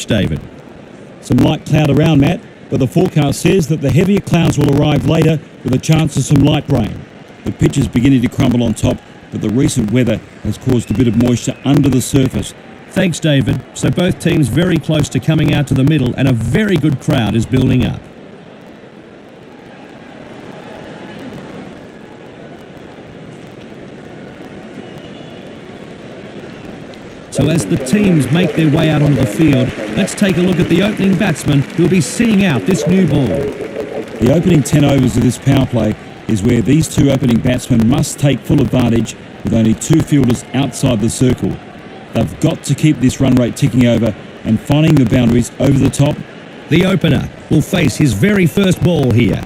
David. Some light cloud around, Matt, but the forecast says that the heavier clouds will arrive later with a chance of some light rain. The pitch is beginning to crumble on top, but the recent weather has caused a bit of moisture under the surface. Thanks, David. So both teams very close to coming out to the middle, and a very good crowd is building up. So as the teams make their way out onto the field, let's take a look at the opening batsman who'll be seeing out this new ball. The opening 10 overs of this power play is where these two opening batsmen must take full advantage with only two fielders outside the circle. They've got to keep this run rate ticking over and finding the boundaries over the top. The opener will face his very first ball here.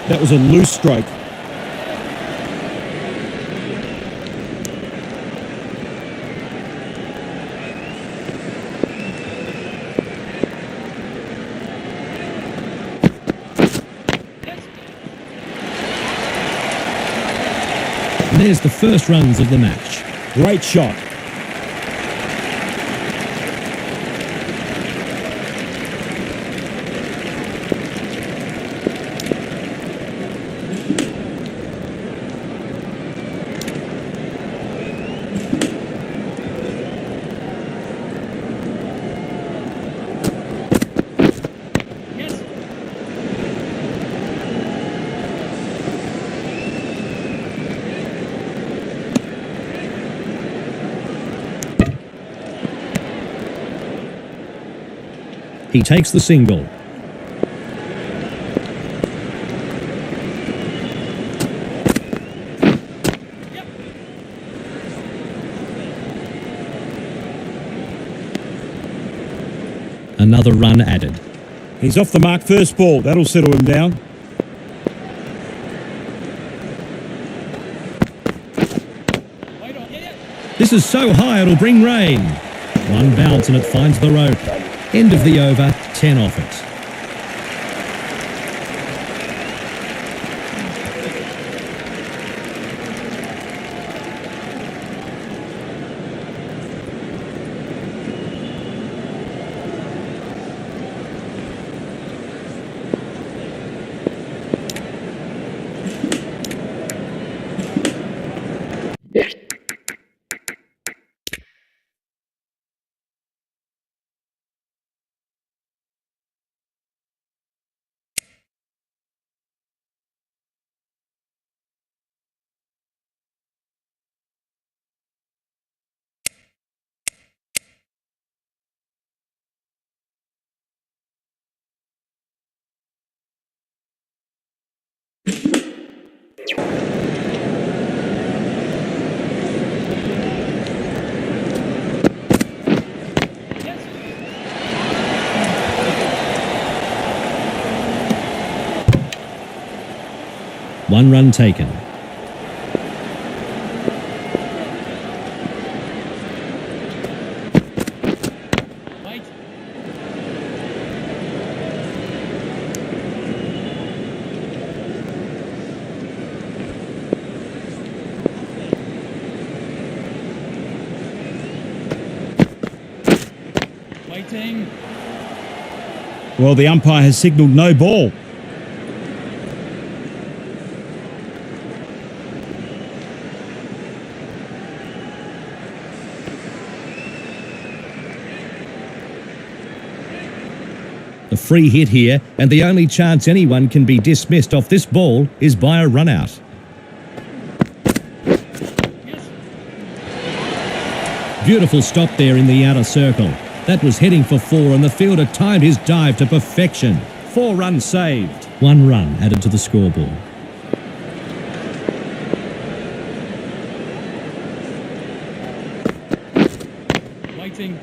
That was a loose stroke. And there's the first runs of the match. Great shot. He takes the single. Another run added. He's off the mark first ball. That'll settle him down. This is so high it'll bring rain. One bounce and it finds the rope. End of the over, 10 off it. One run taken. Waiting. Well, the umpire has signalled no ball. The free hit here, and the only chance anyone can be dismissed off this ball is by a run-out. Beautiful stop there in the outer circle. That was heading for 4, and the fielder timed his dive to perfection. 4 runs saved. 1 run added to the scoreboard. Waiting.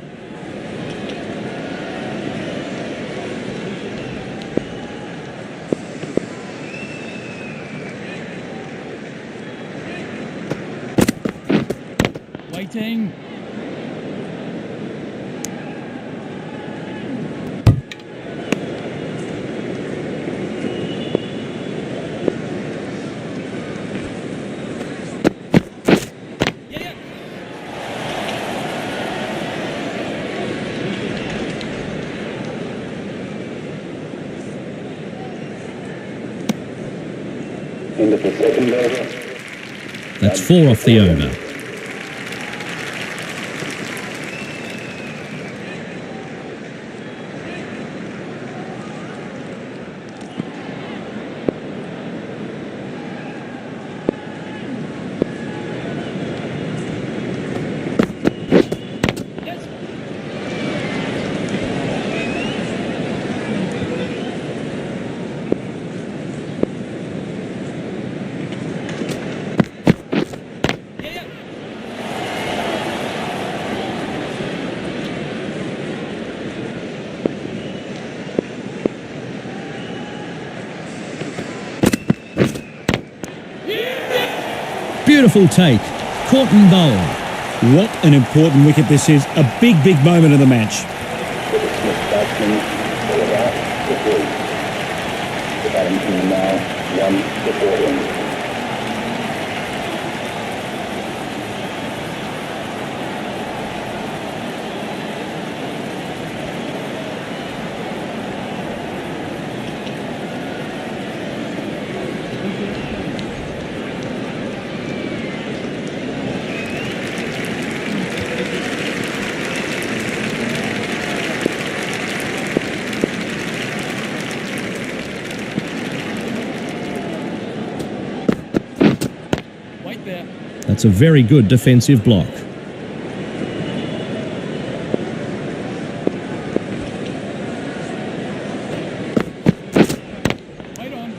Waiting. End of the second over. That's 4 off the over. Beautiful take. Caught and bowled. What an important wicket this is. A big moment of the match. Batsman, all about the 3. The batting team now 1 to 14. That's a very good defensive block. Wait on.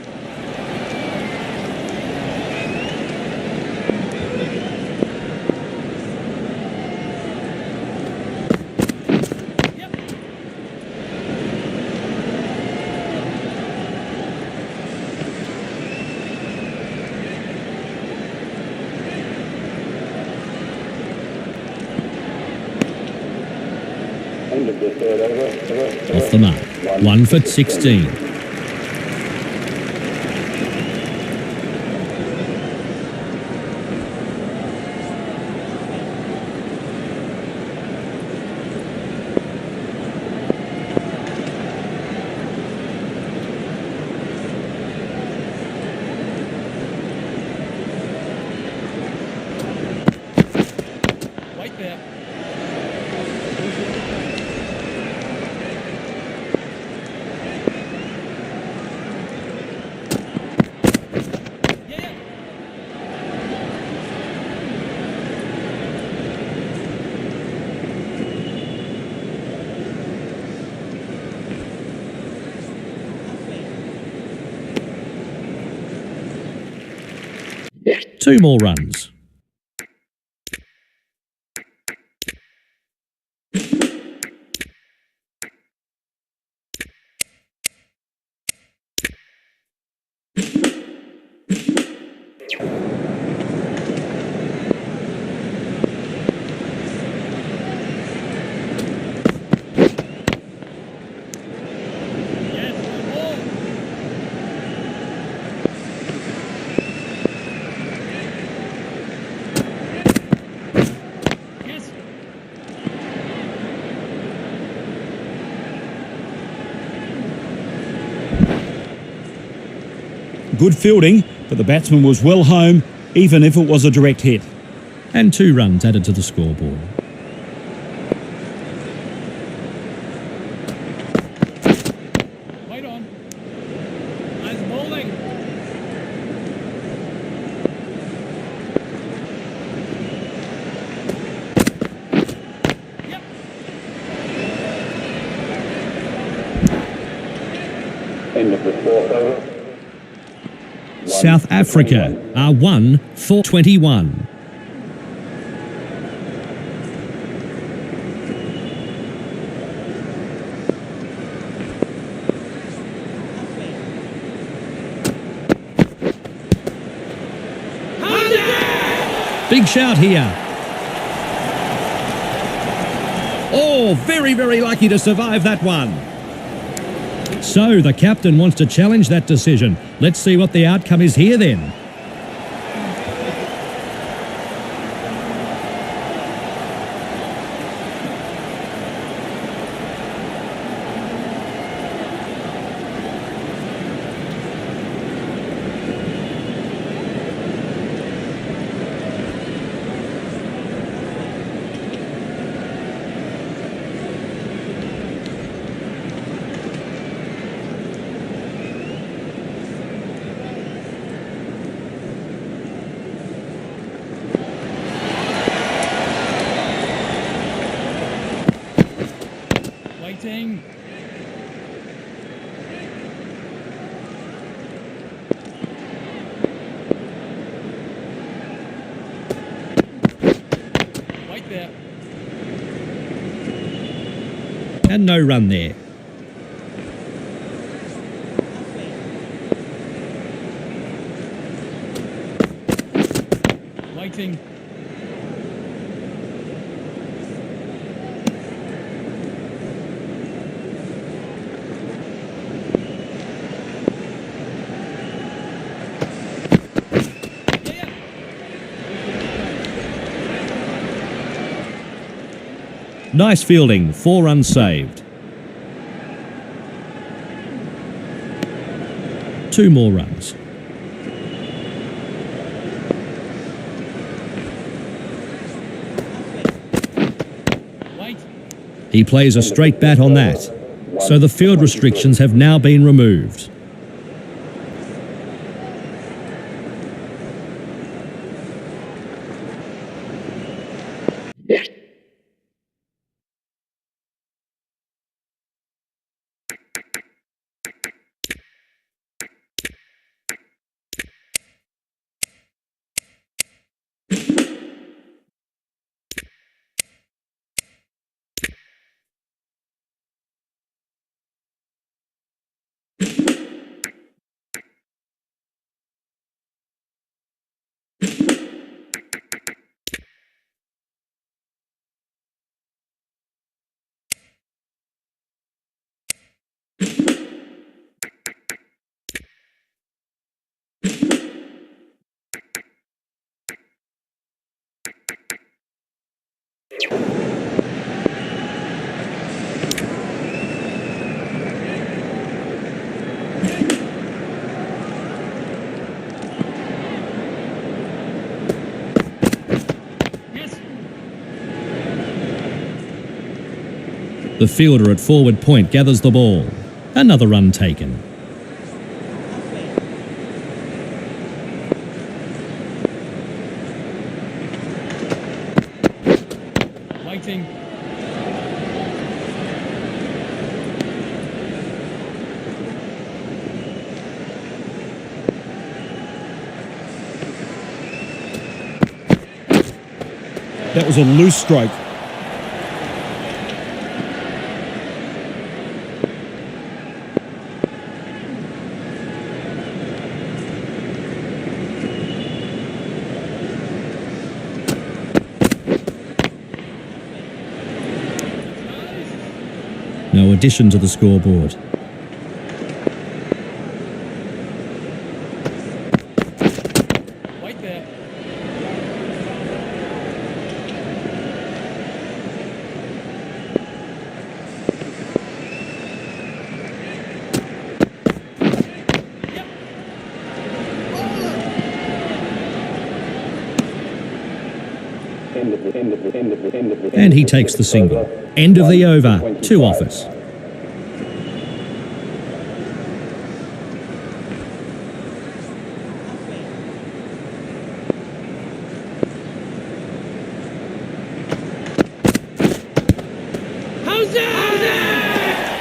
End of the third over. Off the mark. 1 for 16. Wait there. Two more runs. Good fielding, but the batsman was well home, even if it was a direct hit. And 2 runs added to the scoreboard. End of the fourth over. South Africa are 1 for 21. Big shout here. Oh, very, very lucky to survive that one. So the captain wants to challenge that decision. Let's see what the outcome is here then. Waiting. Wait there. And no run there. Waiting. Nice fielding, 4 runs saved. 2 more runs. Wait. He plays a straight bat on that. So the field restrictions have now been removed. The fielder at forward point gathers the ball. Another run taken. Waiting. That was a loose stroke. No addition to the scoreboard. Wait there. And he takes the single. End of the over. 2 offers.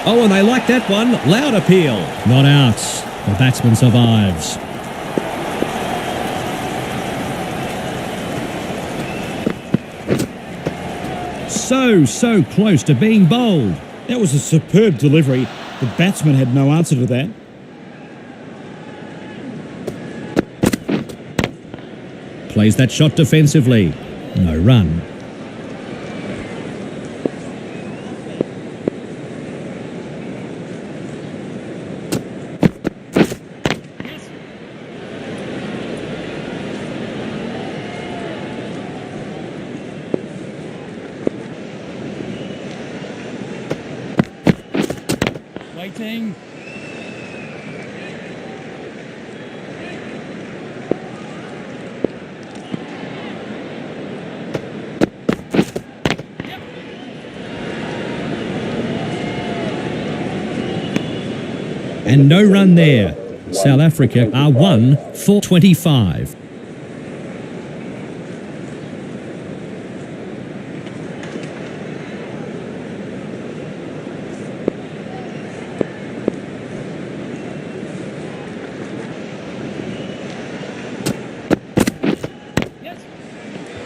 Oh, and they like that one. Loud appeal. Not out. The batsman survives. So close to being bowled. That was a superb delivery. The batsman had no answer to that. Plays that shot defensively. No run. Waiting. And no run there. South Africa are 1 for 25.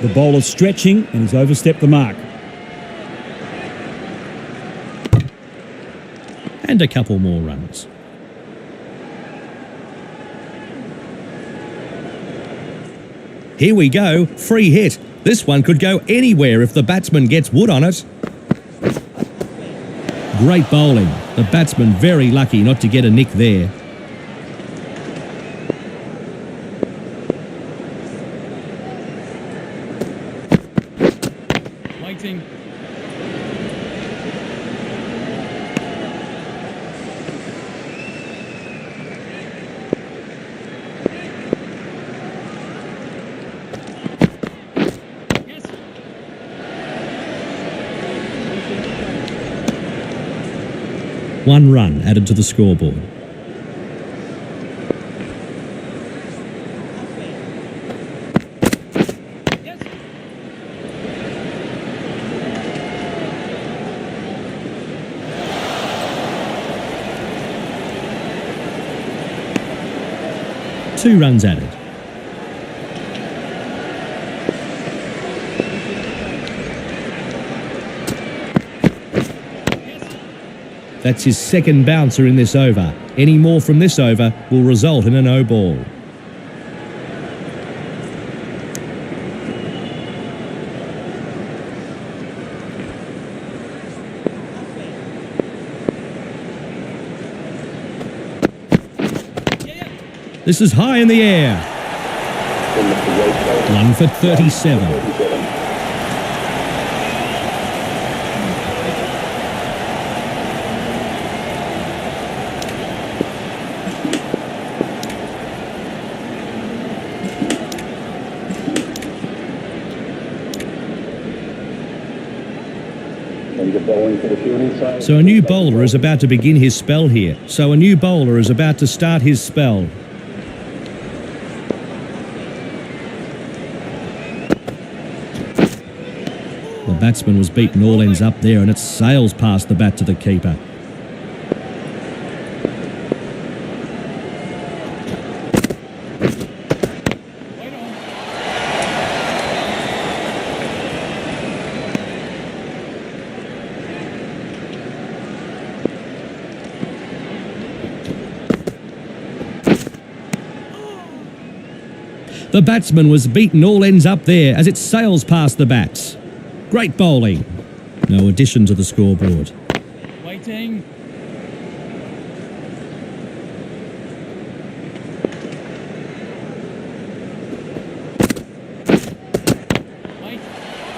The bowler stretching and has overstepped the mark. And a couple more runs. Here we go, free hit. This one could go anywhere if the batsman gets wood on it. Great bowling. The batsman very lucky not to get a nick there. Waiting. One run added to the scoreboard. Two runs added. That's his second bouncer in this over. Any more from this over will result in a no ball. This is high in the air. 1 for 37. So a new bowler is about to begin his spell here. So a new bowler is about to start his spell. The batsman was beaten all ends up there and it sails past the bat to the keeper. The batsman was beaten all ends up there as it sails past the bats. Great bowling. No addition to the scoreboard. Waiting.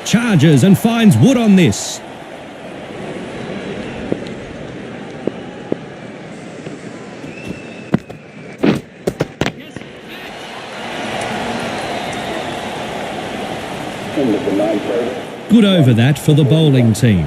Charges and finds wood on this. Good over that for the bowling team.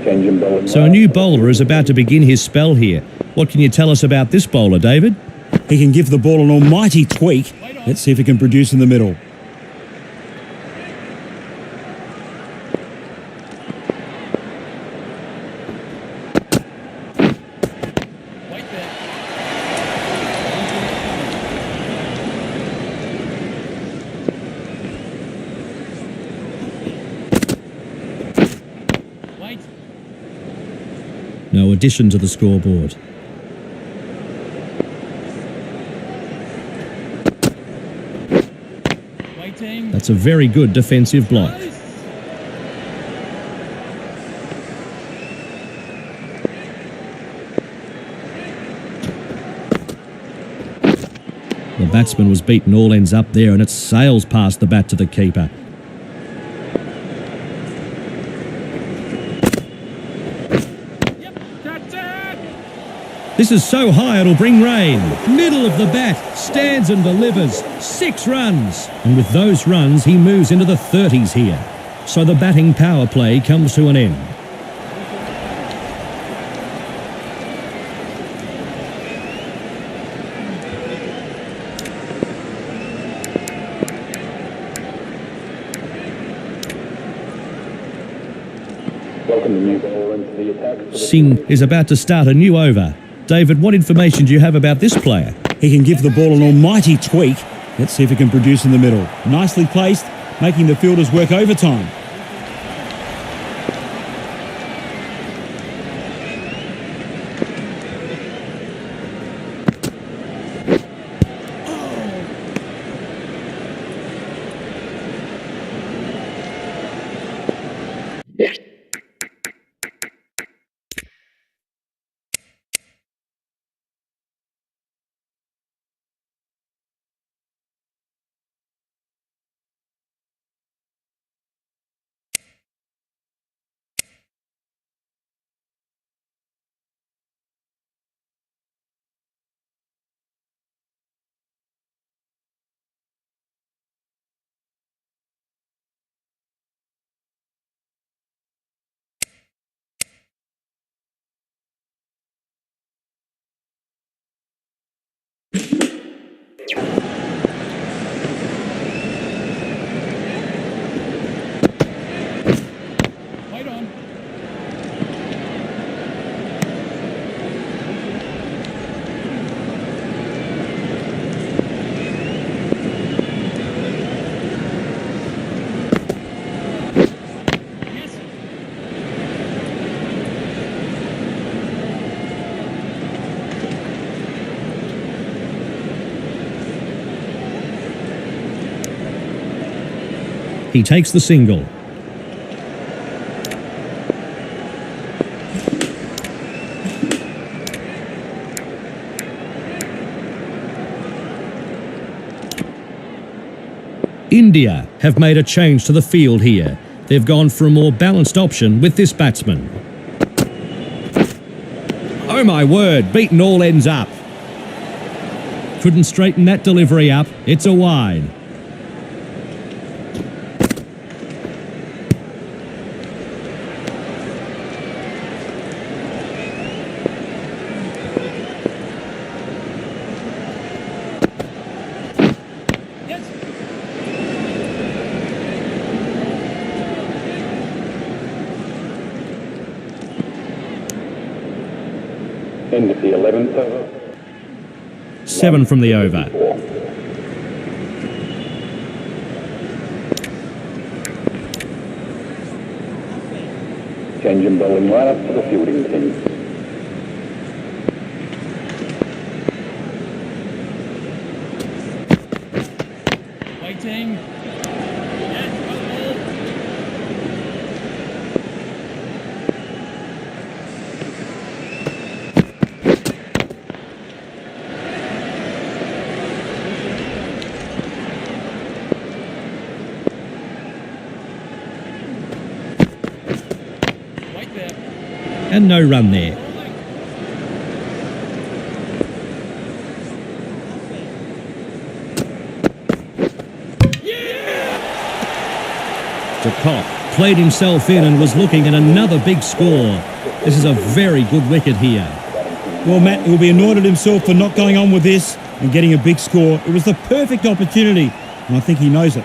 Change in bowling. So a new bowler is about to begin his spell here. What can you tell us about this bowler, David? He can give the ball an almighty tweak. Let's see if he can produce in the middle. No addition to the scoreboard. That's a very good defensive block. The batsman was beaten all ends up there, and it sails past the bat to the keeper. This is so high it'll bring rain. Middle of the bat, stands and delivers. 6 runs. And with those runs, he moves into the 30s here. So the batting power play comes to an end. Welcome the new bowler into the attack. Singh is about to start a new over. David, what information do you have about this player? He can give the ball an almighty tweak. Let's see if he can produce in the middle. Nicely placed, making the fielders work overtime. He takes the single. India have made a change to the field here. They've gone for a more balanced option with this batsman. Oh my word, beaten all ends up. Couldn't straighten that delivery up. It's a wide. End of the 11th over. 7 from the over. Change in bowling lineup for the fielding team. Waiting. And no run there. To Cock. played himself in and was looking at another big score. This is a very good wicket here. Well, Matt, he'll be annoyed at himself for not going on with this and getting a big score. It was the perfect opportunity, and I think he knows it.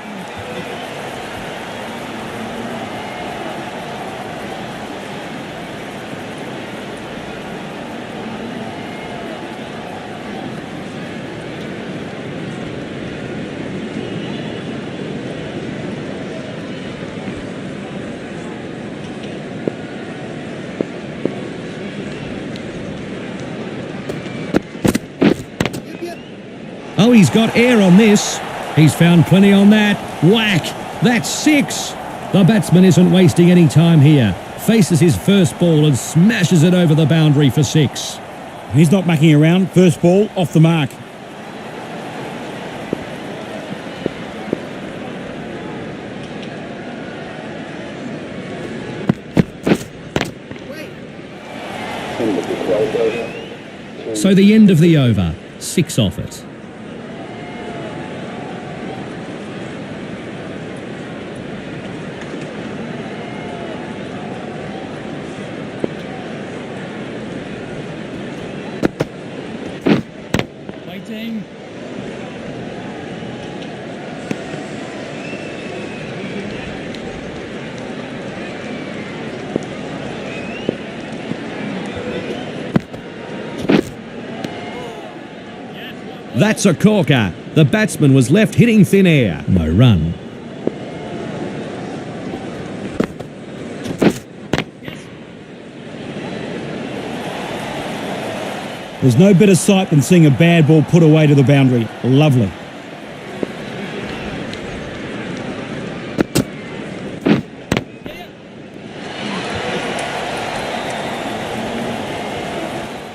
Oh, he's got air on this. He's found plenty on that. Whack! That's 6. The batsman isn't wasting any time here. Faces his first ball and smashes it over the boundary for 6. He's not mucking around. First ball, off the mark. So the end of the over. 6 off it. Waiting. That's a corker. The batsman was left hitting thin air. No run. There's no better sight than seeing a bad ball put away to the boundary. Lovely.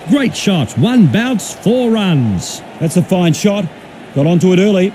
Great shot. 1 bounce, 4 runs. That's a fine shot. Got onto it early.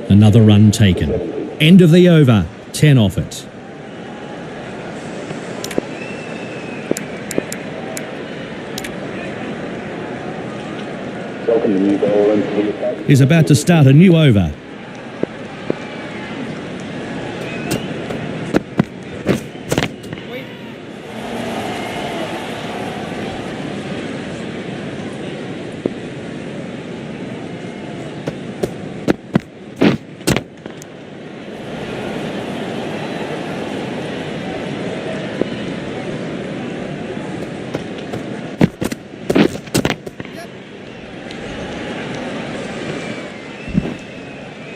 Another run taken. End of the over. 10 off it. Welcome the new ball into the attack. Is about to start a new over.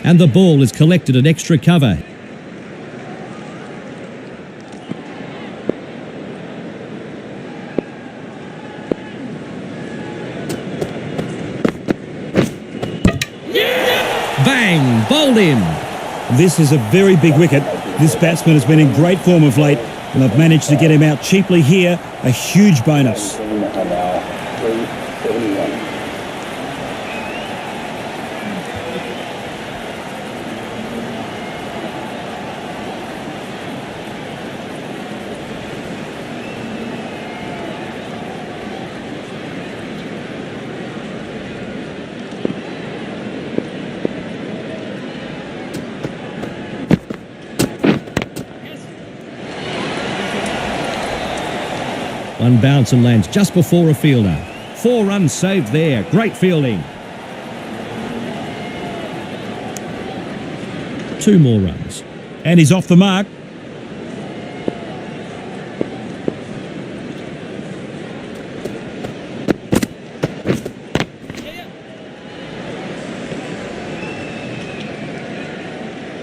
And the ball is collected at extra cover. Bang! Bowled in. This is a very big wicket. This batsman has been in great form of late, and I've managed to get him out cheaply here. A huge bonus. And now 371. One bounce and lands just before a fielder. 4 runs saved there. Great fielding. 2 more runs. And he's off the mark.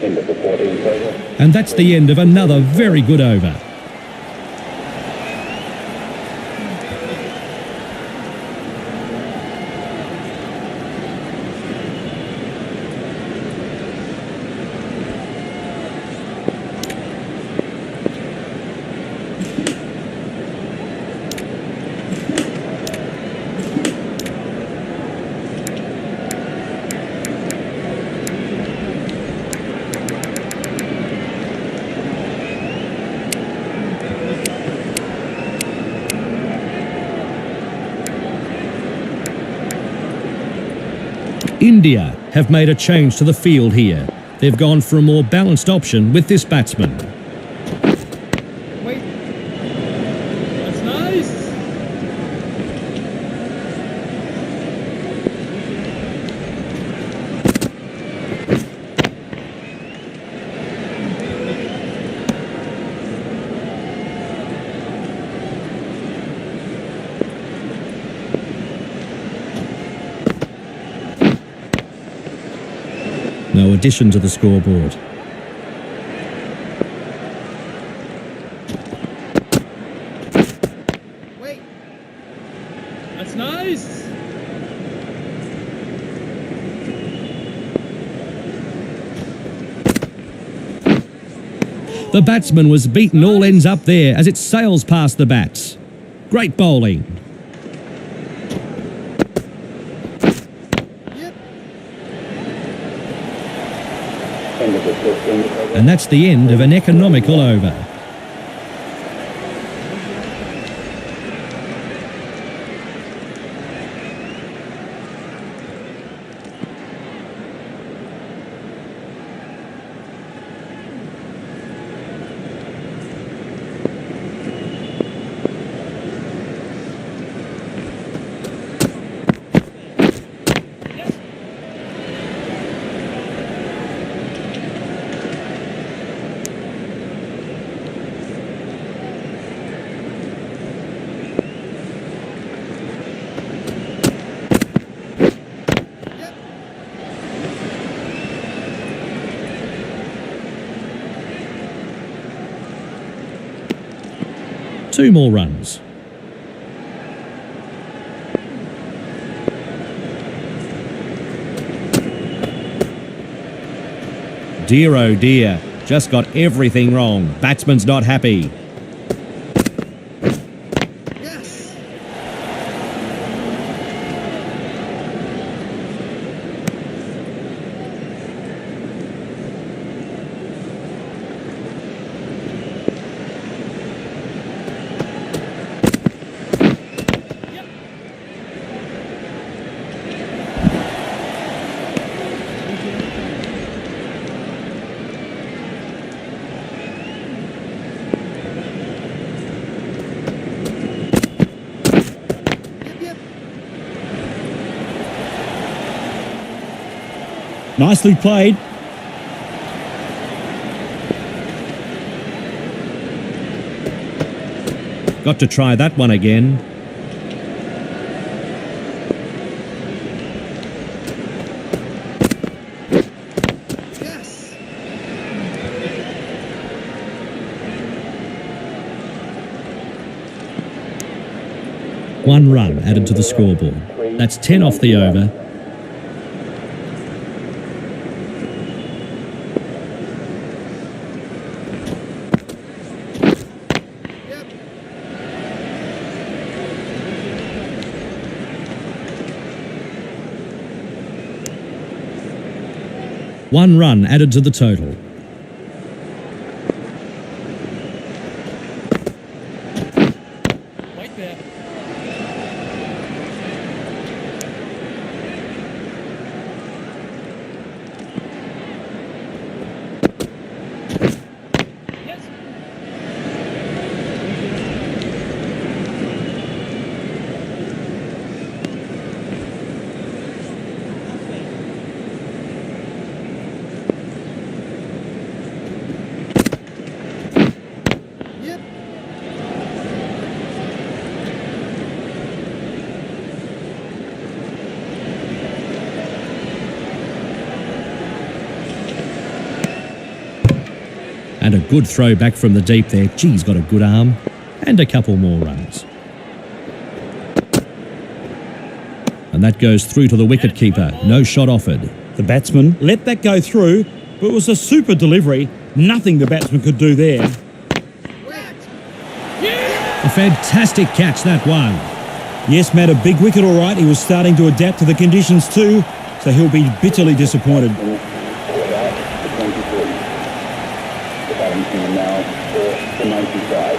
End of the 14th over. And that's the end of another very good over. India have made a change to the field here. They've gone for a more balanced option with this batsman. Wait. That's nice. No addition to the scoreboard. Wait. That's nice. The batsman was beaten all ends up there as it sails past the bats. Great bowling. Yep. End of the first indicator. And that's the end of an economical over. Two more runs. Dear oh dear, just got everything wrong. Batsman's not happy. Yes. Yep. Nicely played. Got to try that one again. Yes. One run added to the scoreboard. That's 10 off the over. Yep. One run added to the total. Right there. Yes. Yep. And a good throw back from the deep there. Geez, got a good arm. And a couple more runs. And that goes through to the wicketkeeper. No shot offered. The batsman let that go through, but it was a super delivery. Nothing the batsman could do there. Wait. A fantastic catch, that one. Yes, Matt, a big wicket all right. He was starting to adapt to the conditions too, so he'll be bitterly disappointed. All out to 23. The batting team now 4 to 95.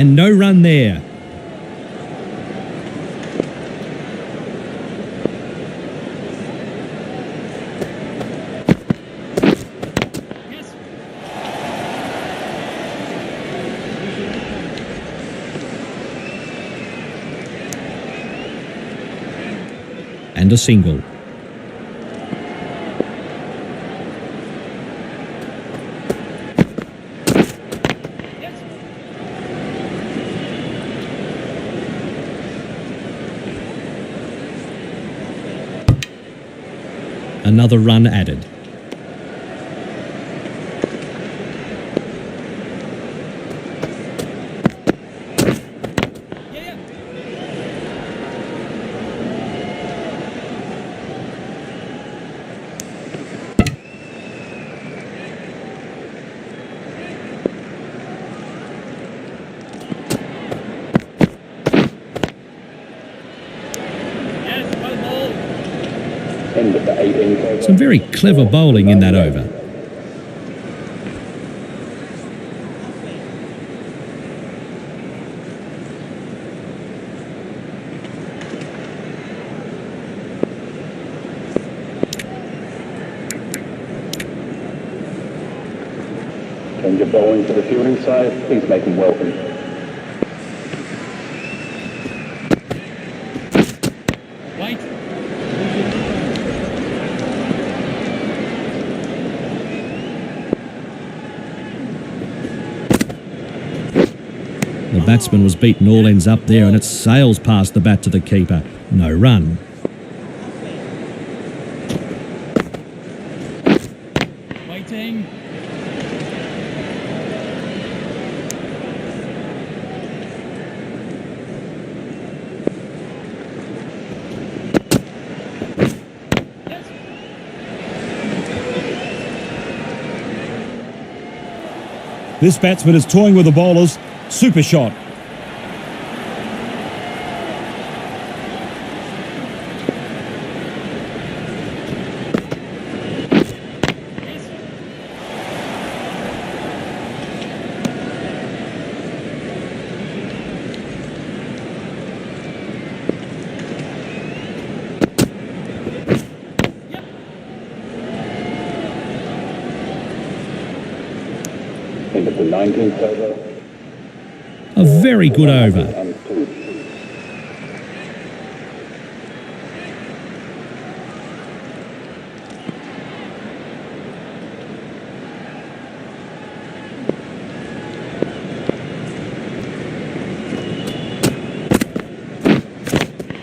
And no run there. Yes. And a single. Yes. Another run added. Yeah. Yes. Well ball. End of the 18th over. Some very clever bowling in that over. Change of bowling to the fielding side. Please make him welcome. Wait. The batsman was beaten all ends up there and it sails past the bat to the keeper. No run. Waiting. Yes. This batsman is toying with the bowlers. Super shot. Yes. Yep. End of the 19th over. A very good over. And 2.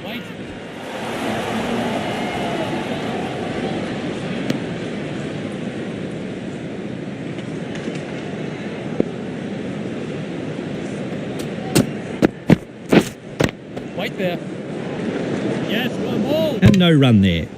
Wait. Wait there. Yes. Well ball. And no run there.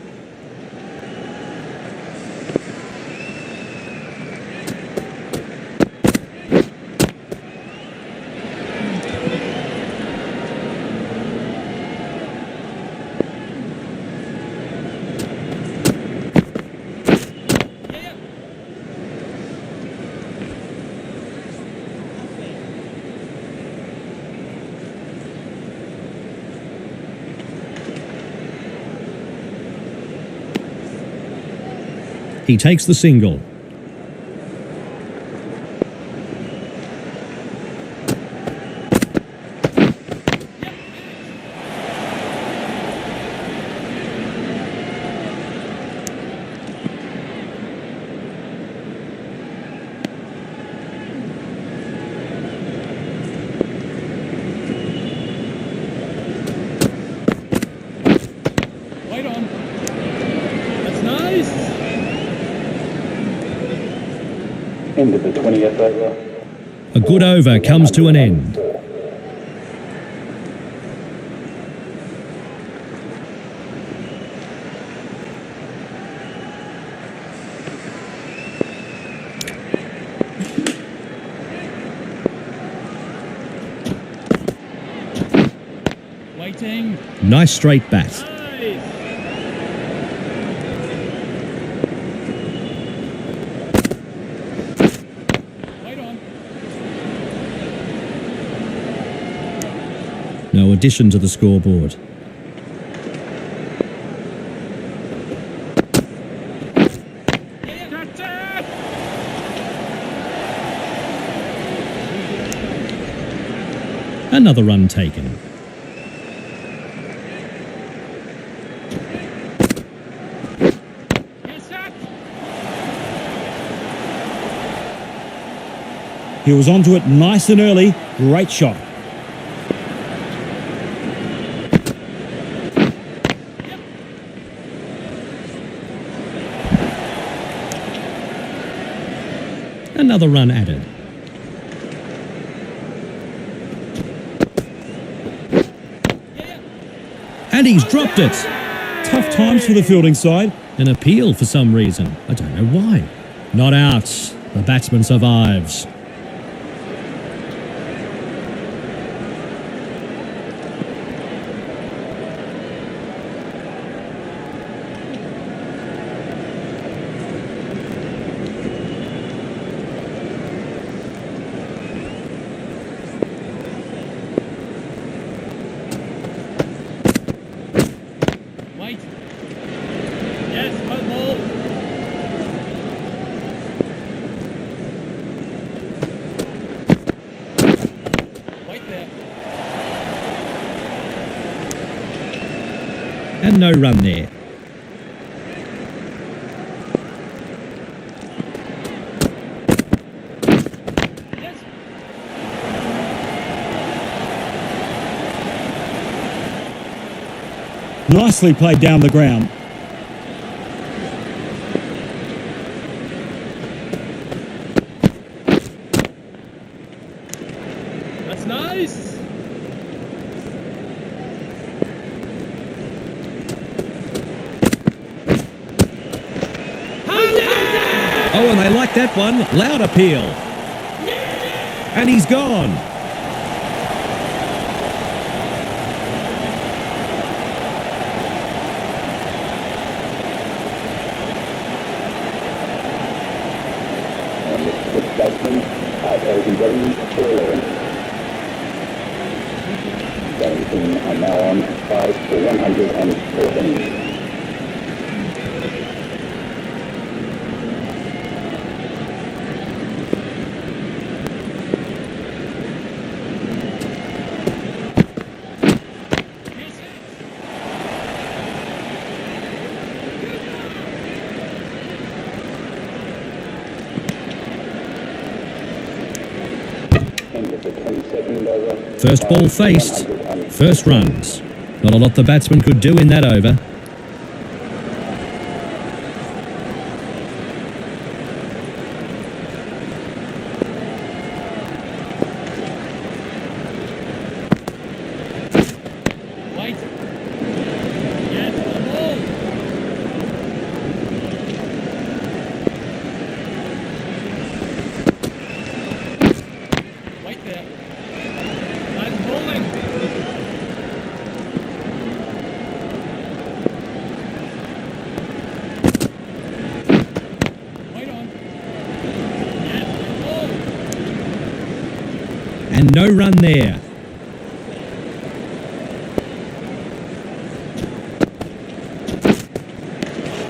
Yeah. He takes the single. Wait on. That's nice. End of the 20th over. A good over comes to an end. Waiting. Nice straight bat. Nice. Wait on. No addition to the scoreboard. Another run taken. He was onto it nice and early. Great shot. Another run added. And he's dropped it. Tough times for the fielding side. An appeal for some reason. I don't know why. Not out. The batsman survives. Wait. Yes, one more. Wait there. And no run there. Yes. Nicely played down the ground. That's nice. Oh, and they like that one. Loud appeal. And he's gone. And the six batsmen out everybody for 11. Seventeen are now on 5 for 114. End of the 22nd over. First ball faced. 114. First runs. Not a lot the batsman could do in that over. Wait. Yes, one more. Wait there. I'm bowling. Wait on. Yes, one more. And no run there.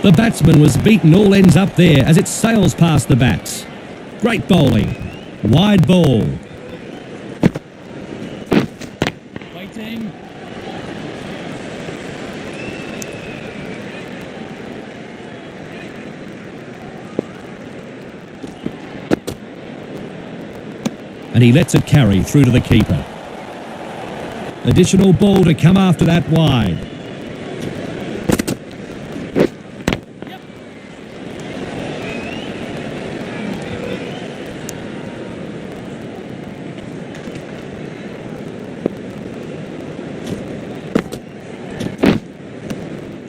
The batsman was beaten all ends up there as it sails past the bats. Great bowling. Wide ball. Waiting. And he lets it carry through to the keeper. Additional ball to come after that wide.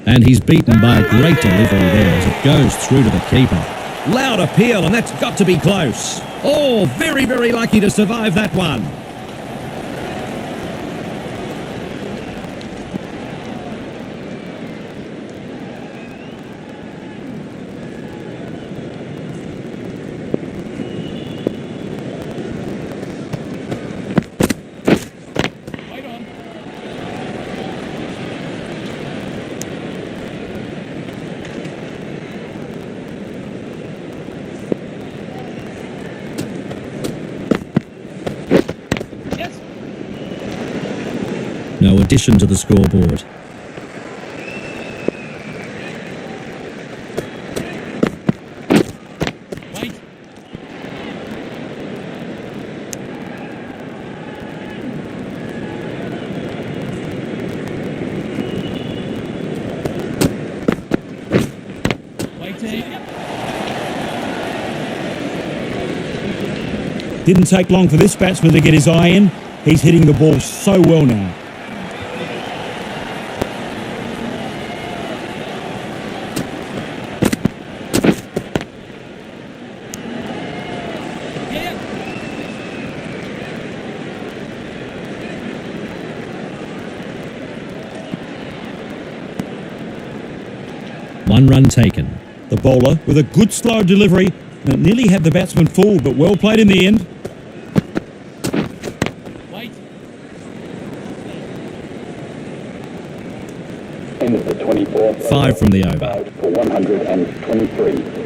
And he's beaten by a great delivery there as it goes through to the keeper. Loud appeal, and that's got to be close. Oh, very, very lucky to survive that one. Wait on. No addition to the scoreboard. Wait. Waiting. Didn't take long for this batsman to get his eye in. He's hitting the ball so well now. Yeah. One run taken. The bowler with a good slow delivery and it nearly had the batsman fooled, but well played in the end. Wait. End of the 24th. 5 from the over. Out for 123.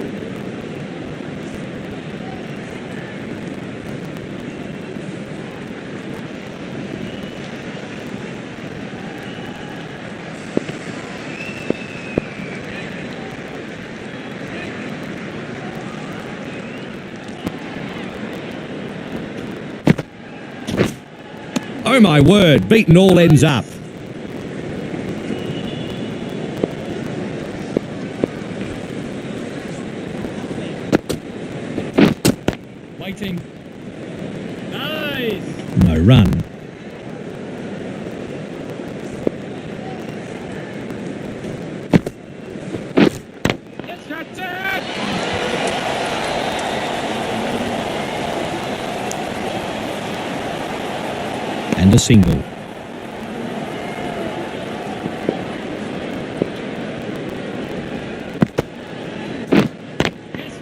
Oh my word, beaten all ends up. Waiting. Nice. No run. Yes, that's it. And a single. Yes.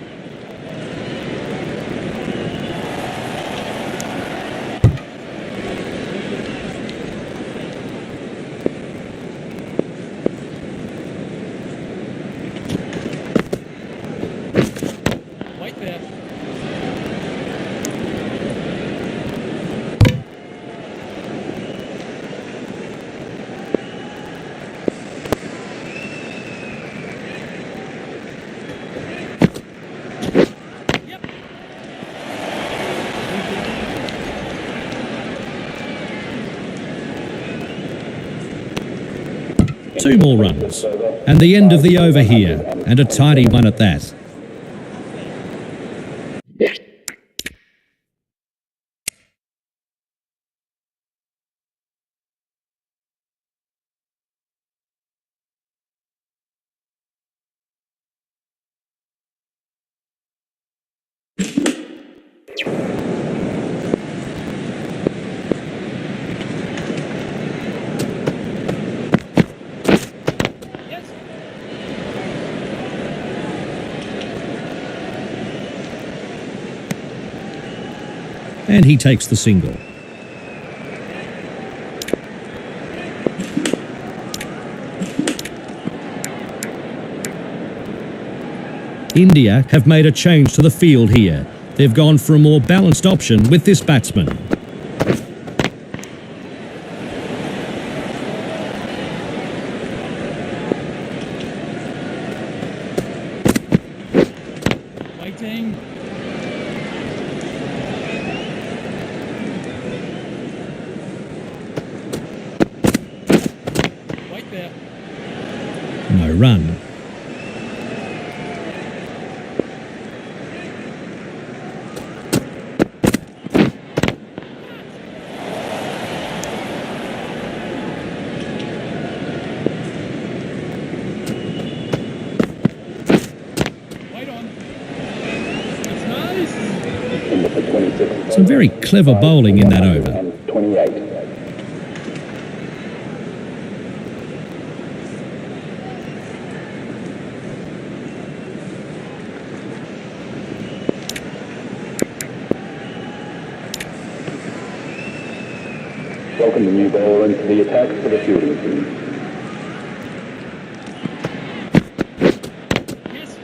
Wait there. Yep. 2 more runs. And the end of the over here. And a tidy one at that. Yes. And he takes the single. India have made a change to the field here. They've gone for a more balanced option with this batsman. Waiting. Wait there. No run. Wait on. That's nice. End of the 26th. Some very clever bowling in that over. 128. Welcome the new bowler into the attack for the fielding team. Yes.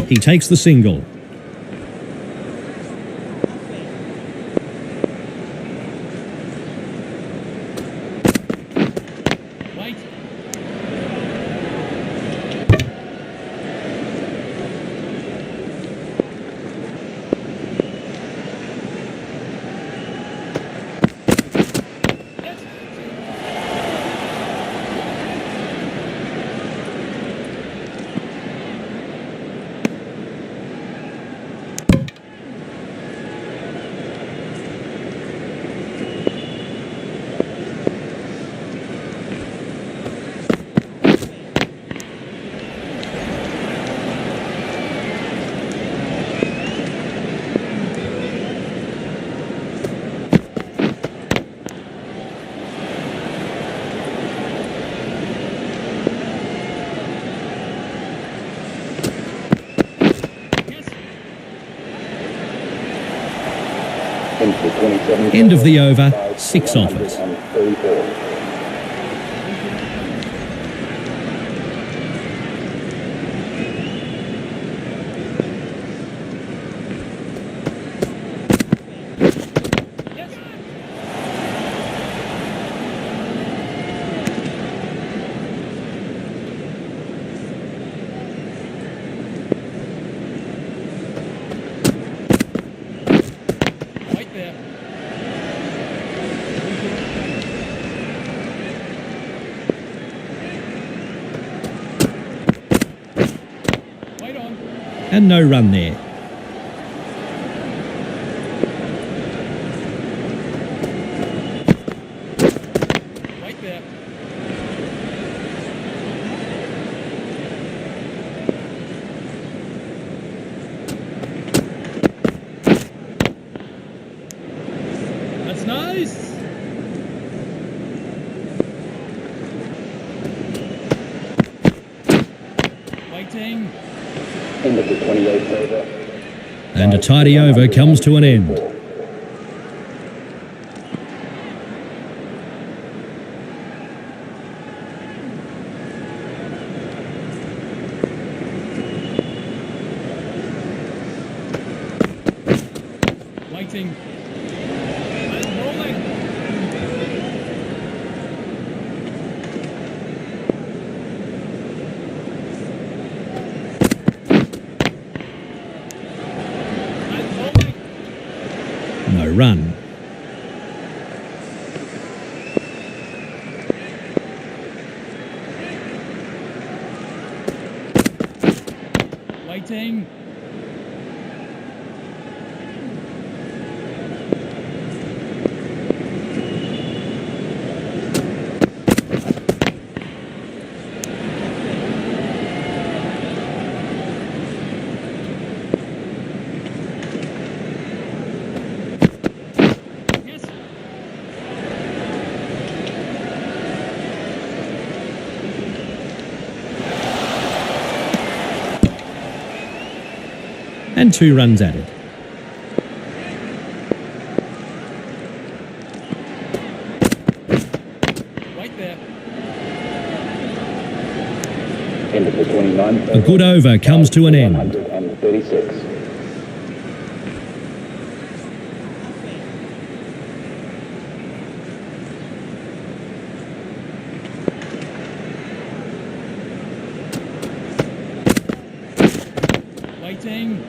He takes the single. Into the 27. End of the over, 6 off it. 134. Yes. Right there. Right on. And no run there. Right there. That's nice. Waiting. Into the 28th over. And a tidy over comes to an end. Waiting. And rolling. And rolling. No run. Waiting. Yes. And 2 runs added. Right there. Into the 29th A good over comes to an end. 136. Waiting.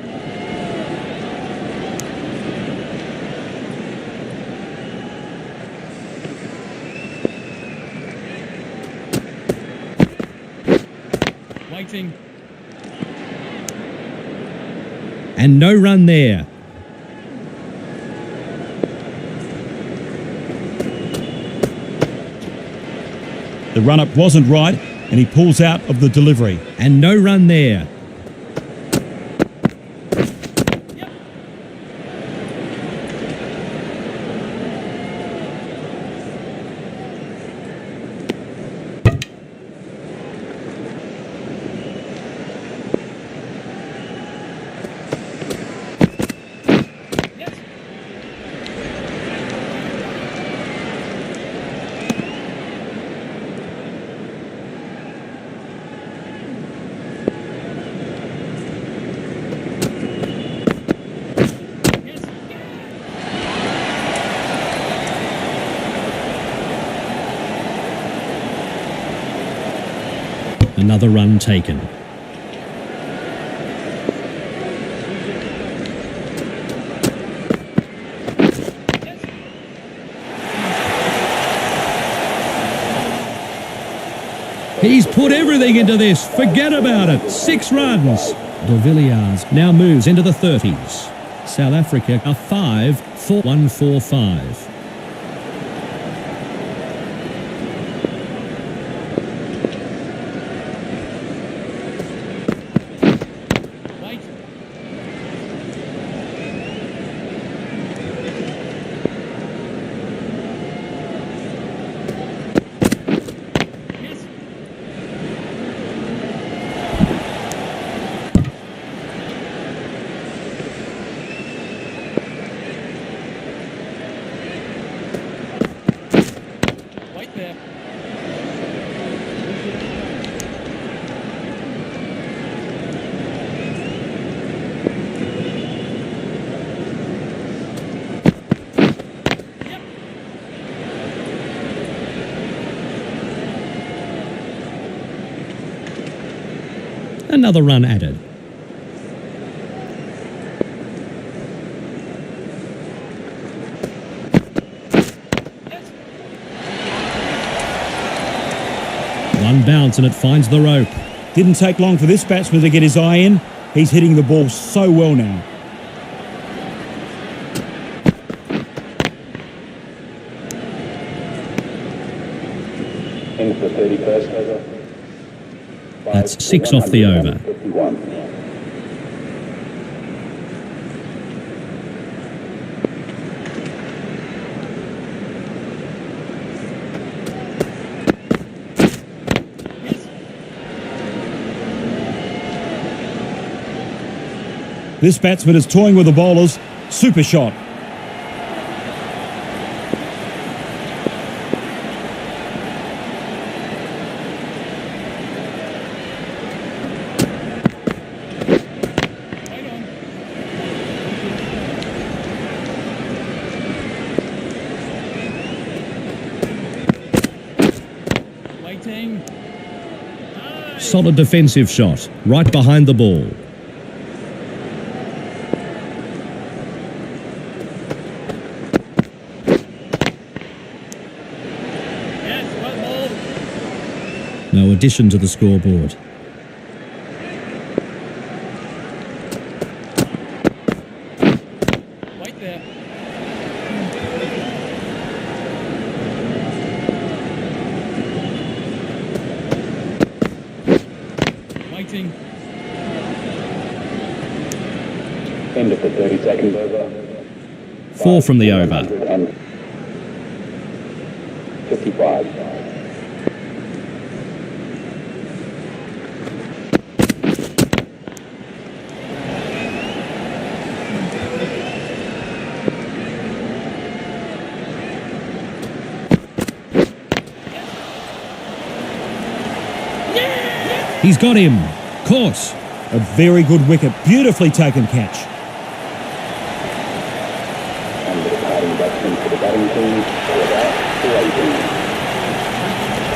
Waiting. And no run there. The run-up wasn't right, and he pulls out of the delivery. And no run there. Yep. Yes. Yes. Another run taken. Yes. He's put everything into this. Forget about it. 6 runs. De Villiers now moves into the 30s. South Africa are 5-4-1-4-5. Wait. Yes. Another run added. Yes. One bounce and it finds the rope. Didn't take long for this batsman to get his eye in. He's hitting the ball so well now. End of the 31st over. That's 6 off the over. 51. Yes. This batsman is toying with the bowlers. Super shot. Right on. Waiting. Nice. Solid defensive shot, right behind the ball. Yes, well ball. No addition to the scoreboard. Wait there. Waiting. End of the 32nd over. 4 from the over. 55. He's got him. Caught. A very good wicket. Beautifully taken catch. And the departing batsman for the batting team for about 218.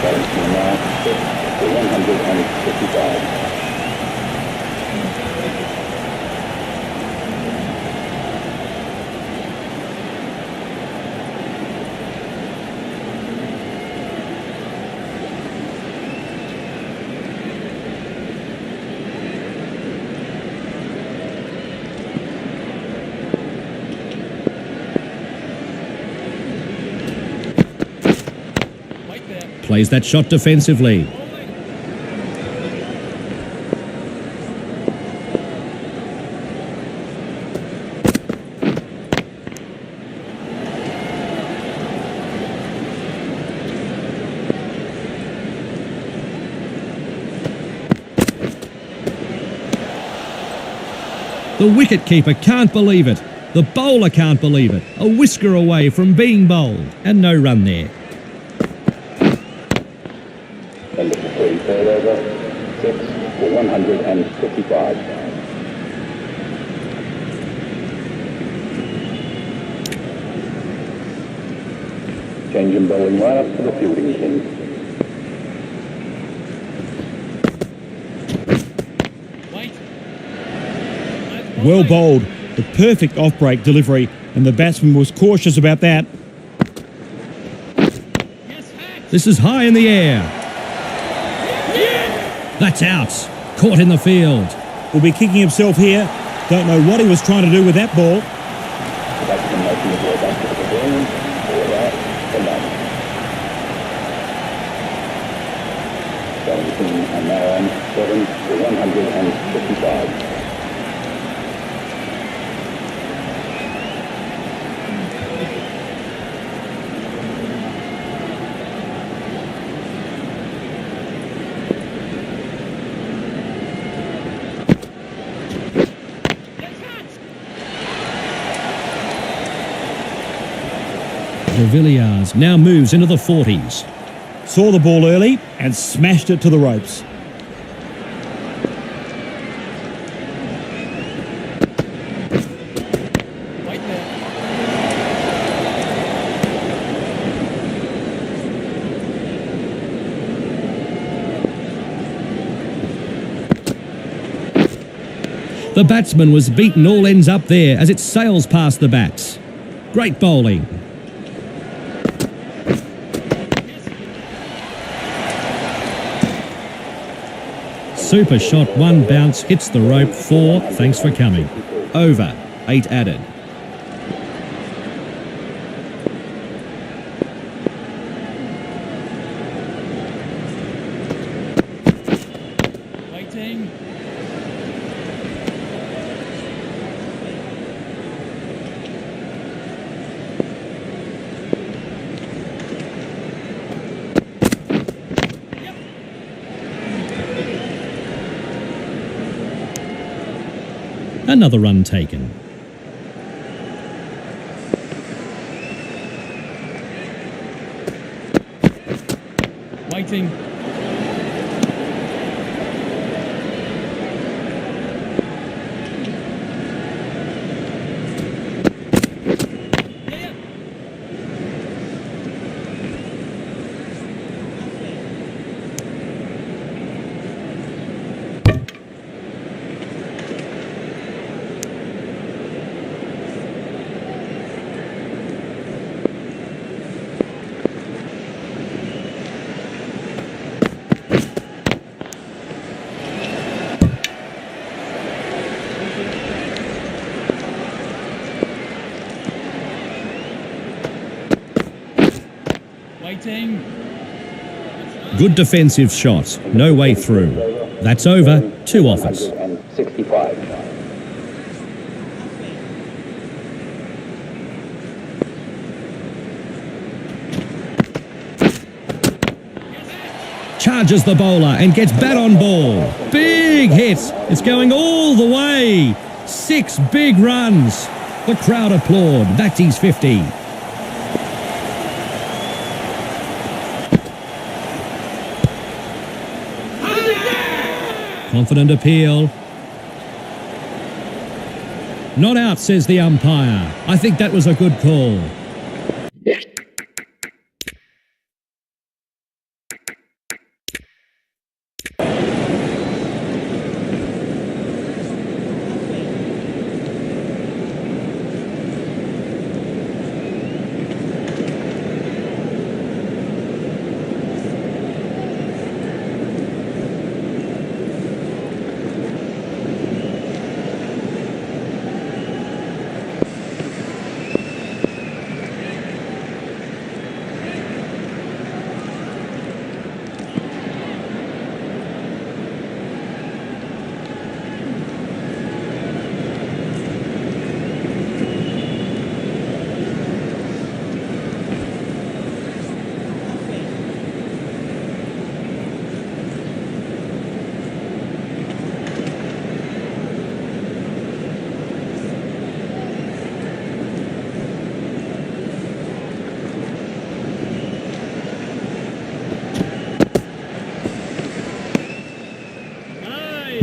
Batting team now set for 155. Wait there. Plays that shot defensively. The wicket-keeper can't believe it. The bowler can't believe it. A whisker away from being bowled. And no run there. End of the 33rd over. 6 for 155. Change in bowling lineup for the fielding team. Wait. Well bowled. The perfect off-break delivery, and the batsman was cautious about that. Yes, hat. This is high in the air. That's out. Caught in the field. Will be kicking himself here. Don't know what he was trying to do with that ball. The batsman making the ball back to the pavilion for about the none. Batting team are now on 7 for 155. De Villiers now moves into the 40s. Saw the ball early and smashed it to the ropes. Wait there. The batsman was beaten all ends up there as it sails past the bats. Great bowling. Super shot, one bounce, hits the rope, 4, thanks for coming. Over, 8 added. Waiting. Another run taken. Waiting. Yeah. Waiting. Good defensive shot, no way through. That's over, 2 offers. 165. Charges the bowler and gets bat on ball. Big hit. It's going all the way. 6 big runs. The crowd applaud. That's his 50. Confident appeal. Not out, says the umpire. I think that was a good call.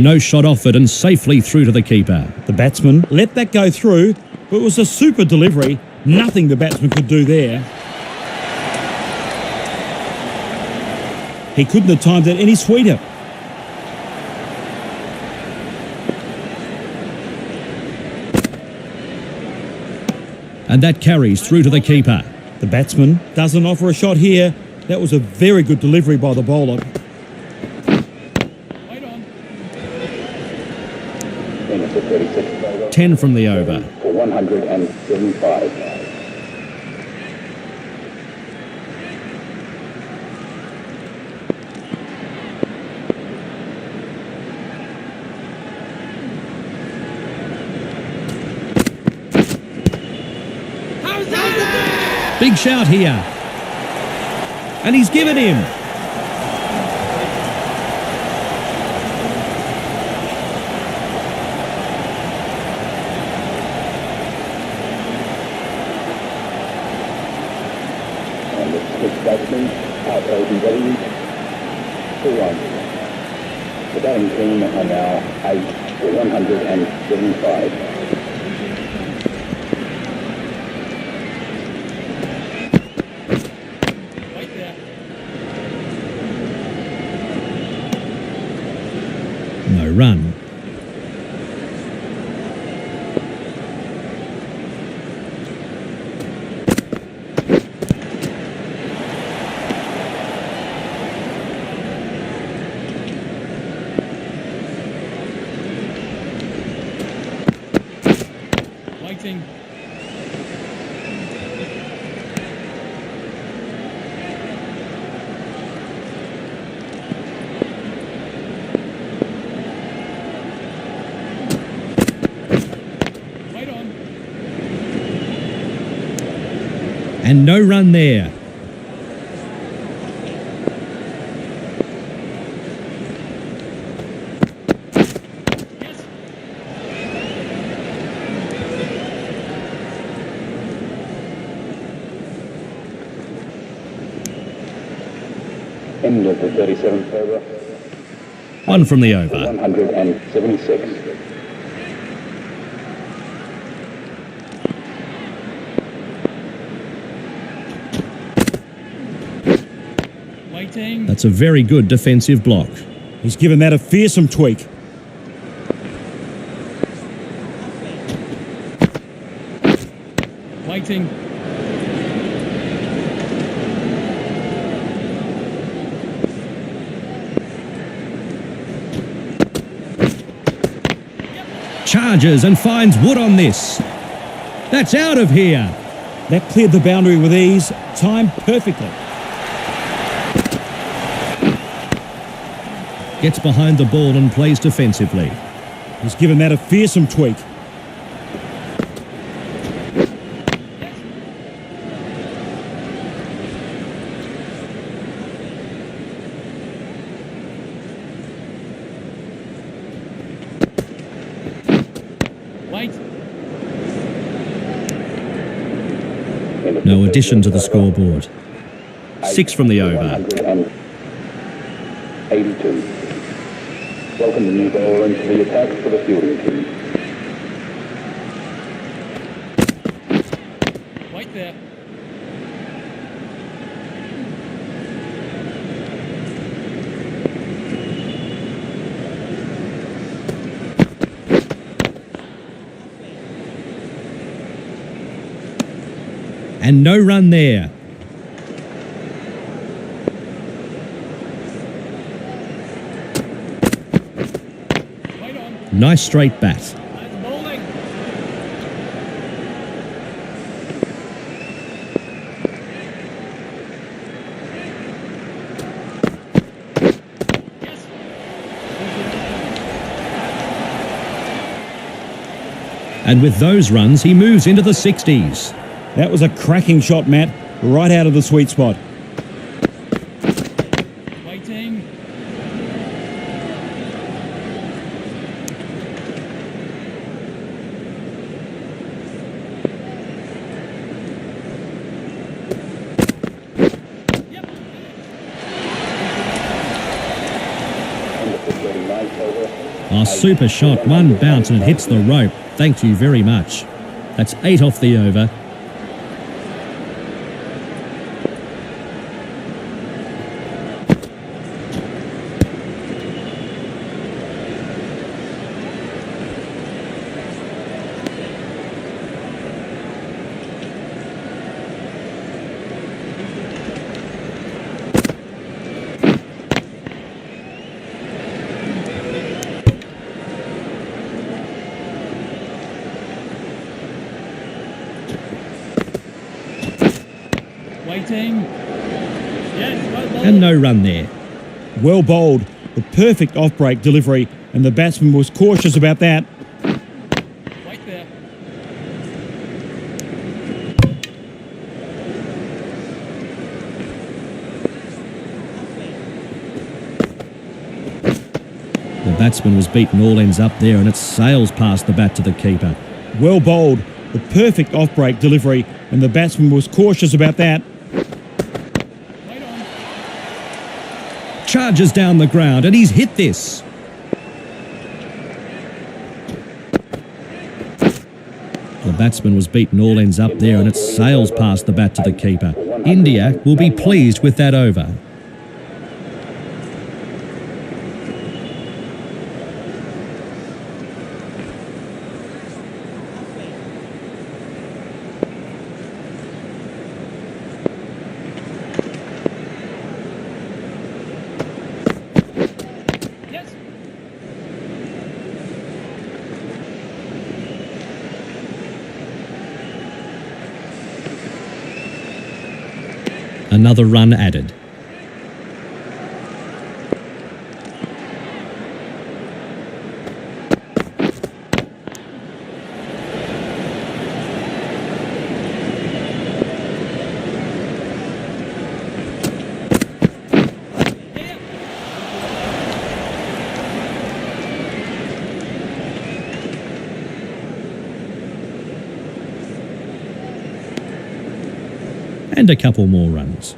No shot offered and safely through to the keeper. The batsman let that go through, but it was a super delivery. Nothing the batsman could do there. He couldn't have timed it any sweeter. And that carries through to the keeper. The batsman doesn't offer a shot here. That was a very good delivery by the bowler. Wait on. 10 from the over. For 175. Big shout here. And he's given him. And the six batsmen out LBW. 2-1. The batting team are now 8 for 175. Wait there. No run. Waiting. Wait on. And no run there. Yes. End of the 37th over. One from the over. 176. Waiting. That's a very good defensive block. He's given that a fearsome tweak. Waiting. Charges and finds wood on this. That's out of here. That cleared the boundary with ease, timed perfectly. Gets behind the ball and plays defensively. He's given that a fearsome tweak. Wait. No addition to the scoreboard. 6 from the over. 82. Welcome the new bowler into the attack for the fielding team. Wait there. And no run there. Wait on. Nice straight bat. That's bowling. Yes. And with those runs, he moves into the 60s. That was a cracking shot, Matt, right out of the sweet spot. Waiting. Yep. End of the 39th over. Our super shot, one bounce and it hits the rope. Thank you very much. That's 8 off the over. Waiting. Yes. Well bowled. And no run there. Well bowled, the perfect off-break delivery, and the batsman was cautious about that. Wait there. The batsman was beaten all ends up there and it sails past the bat to the keeper. Well bowled, the perfect off-break delivery, and the batsman was cautious about that. Wait on. Charges down the ground and he's hit this. The batsman was beaten all ends up there and it sails past the bat to the keeper. India will be pleased with that over. Yes. Another run added. And a couple more runs.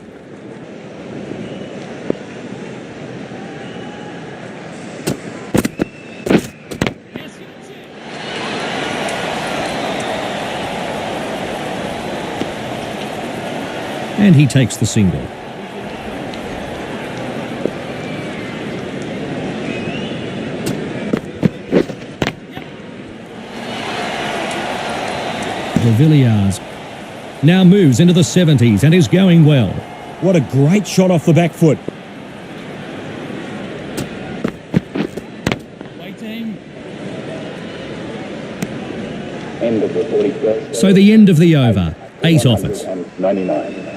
And he takes the single. De Villiers now moves into the 70s and is going well. What a great shot off the back foot. Waiting. End of the 41st. So the end of the over. 8 off it. 99.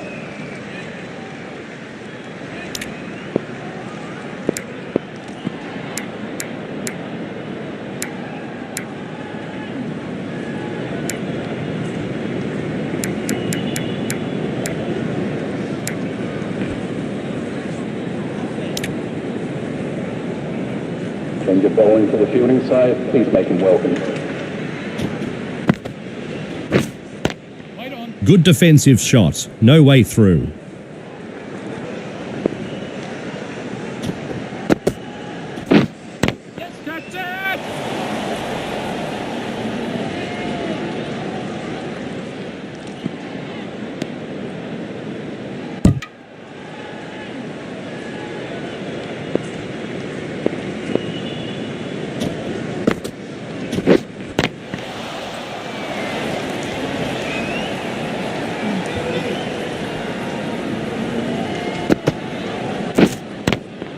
Change of bowling to the fielding side. Please make him welcome. Wait on. Good defensive shot. No way through. Yes, that's it!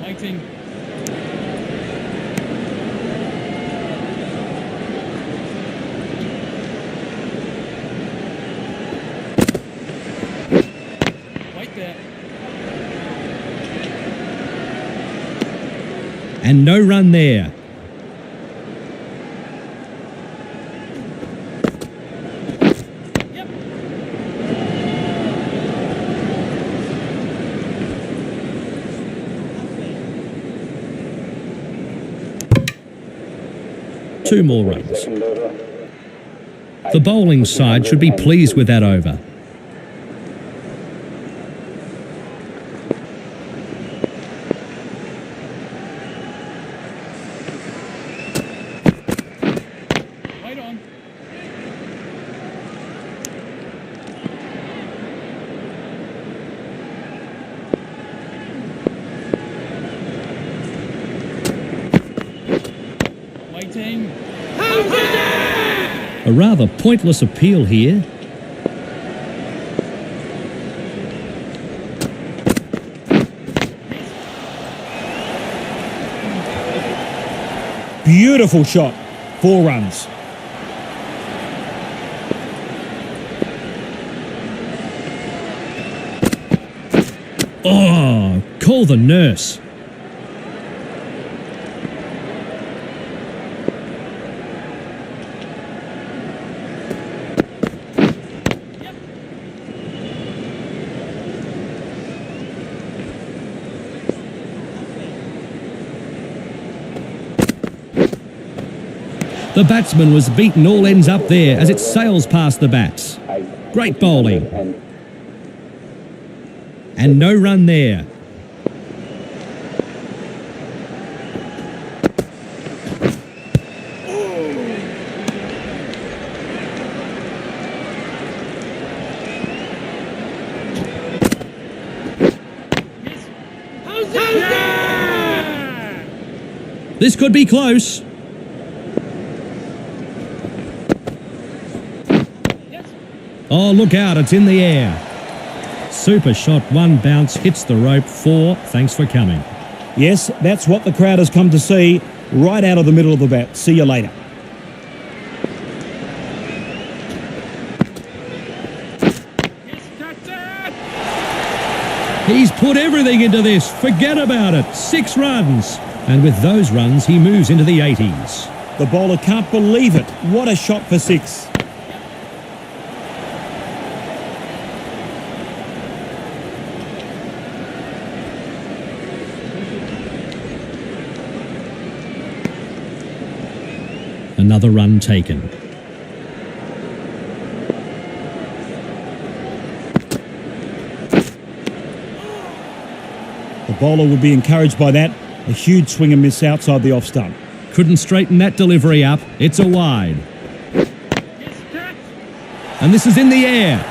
Waiting. Wait there. And no run there. Yep. Two more runs. Second over. The bowling side should be pleased with that over. Wait on. Waiting. A rather pointless appeal here. Beautiful shot. 4 runs. Oh, call the nurse. The batsman was beaten all ends up there as it sails past the bats. Great bowling. And no run there. This could be close. Oh, look out, it's in the air. Super shot, 1 bounce, hits the rope, 4, thanks for coming. Yes, that's what the crowd has come to see, right out of the middle of the bat. See you later. He's put everything into this. Forget about it. 6 runs. And with those runs, he moves into the 80s. The bowler can't believe it. What a shot for 6. Another run taken. The bowler will be encouraged by that. A huge swing and miss outside the off stump. Couldn't straighten that delivery up. It's a wide. And this is in the air.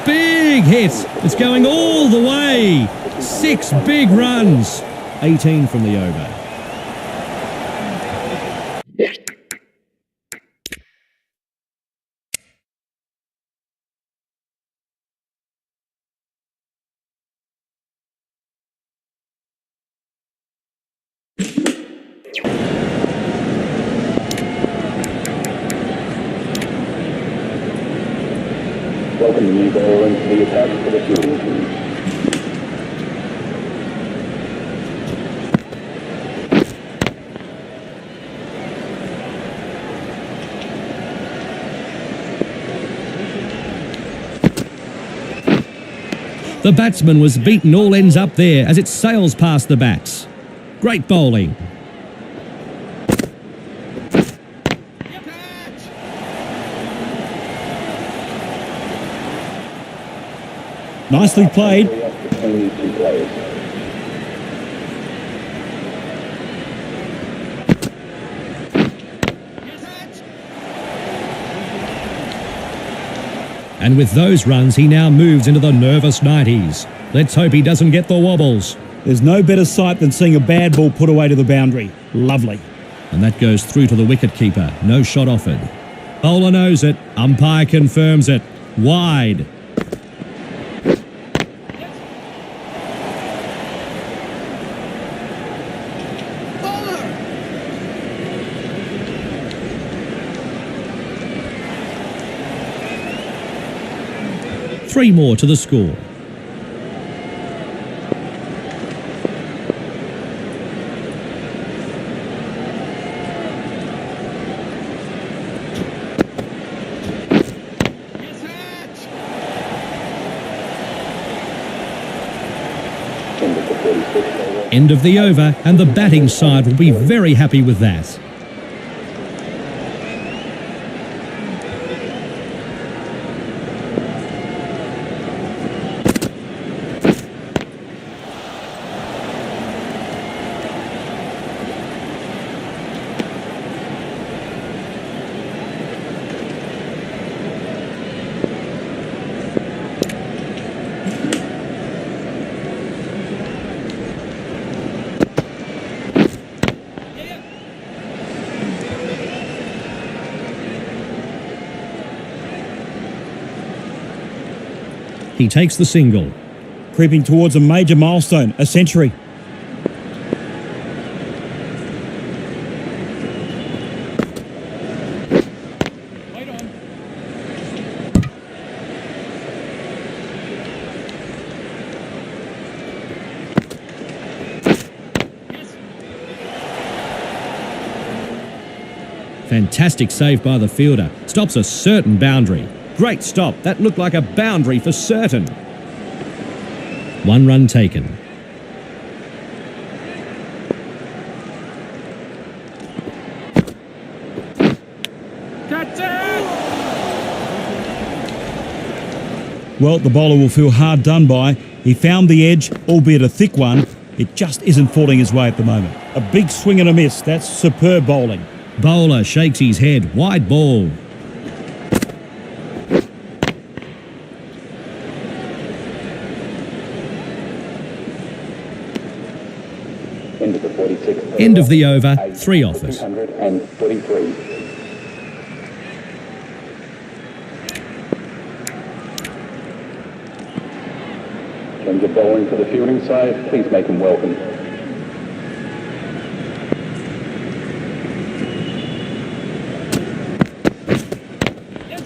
Big hit. It's going all the way. 6 big runs. 18 from the over. Welcome the new bowler into the attack for the fielding team. The batsman was beaten all ends up there as it sails past the bats. Great bowling. Nicely played. Between these 2 players. And with those runs, he now moves into the nervous 90s. Let's hope he doesn't get the wobbles. There's no better sight than seeing a bad ball put away to the boundary. Lovely. And that goes through to the wicket-keeper. No shot offered. Bowler knows it. Umpire confirms it. Wide. Three more to the score. End of the over, and the batting side will be very happy with that. He takes the single. Creeping towards a major milestone, a century. Right on. Yes. Fantastic save by the fielder. Stops a certain boundary. Great stop. That looked like a boundary for certain. 1 run taken. That's it! Well, the bowler will feel hard done by. He found the edge, albeit a thick one. It just isn't falling his way at the moment. A big swing and a miss. That's superb bowling. Bowler shakes his head. Wide ball. Into the 46th. End of the over. 3 offers. 243. Change of bowling for the fielding side. Please make them welcome. Yes.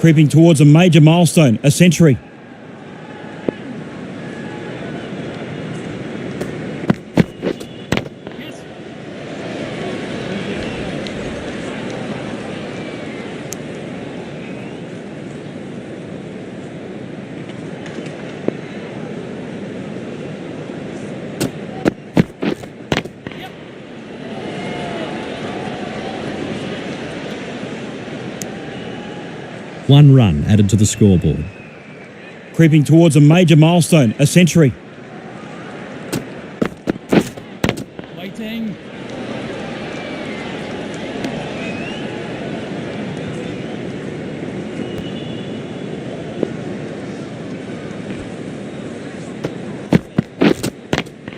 Creeping towards a major milestone, a century. Yes. Yep. One run added to the scoreboard. Creeping towards a major milestone, a century. Waiting.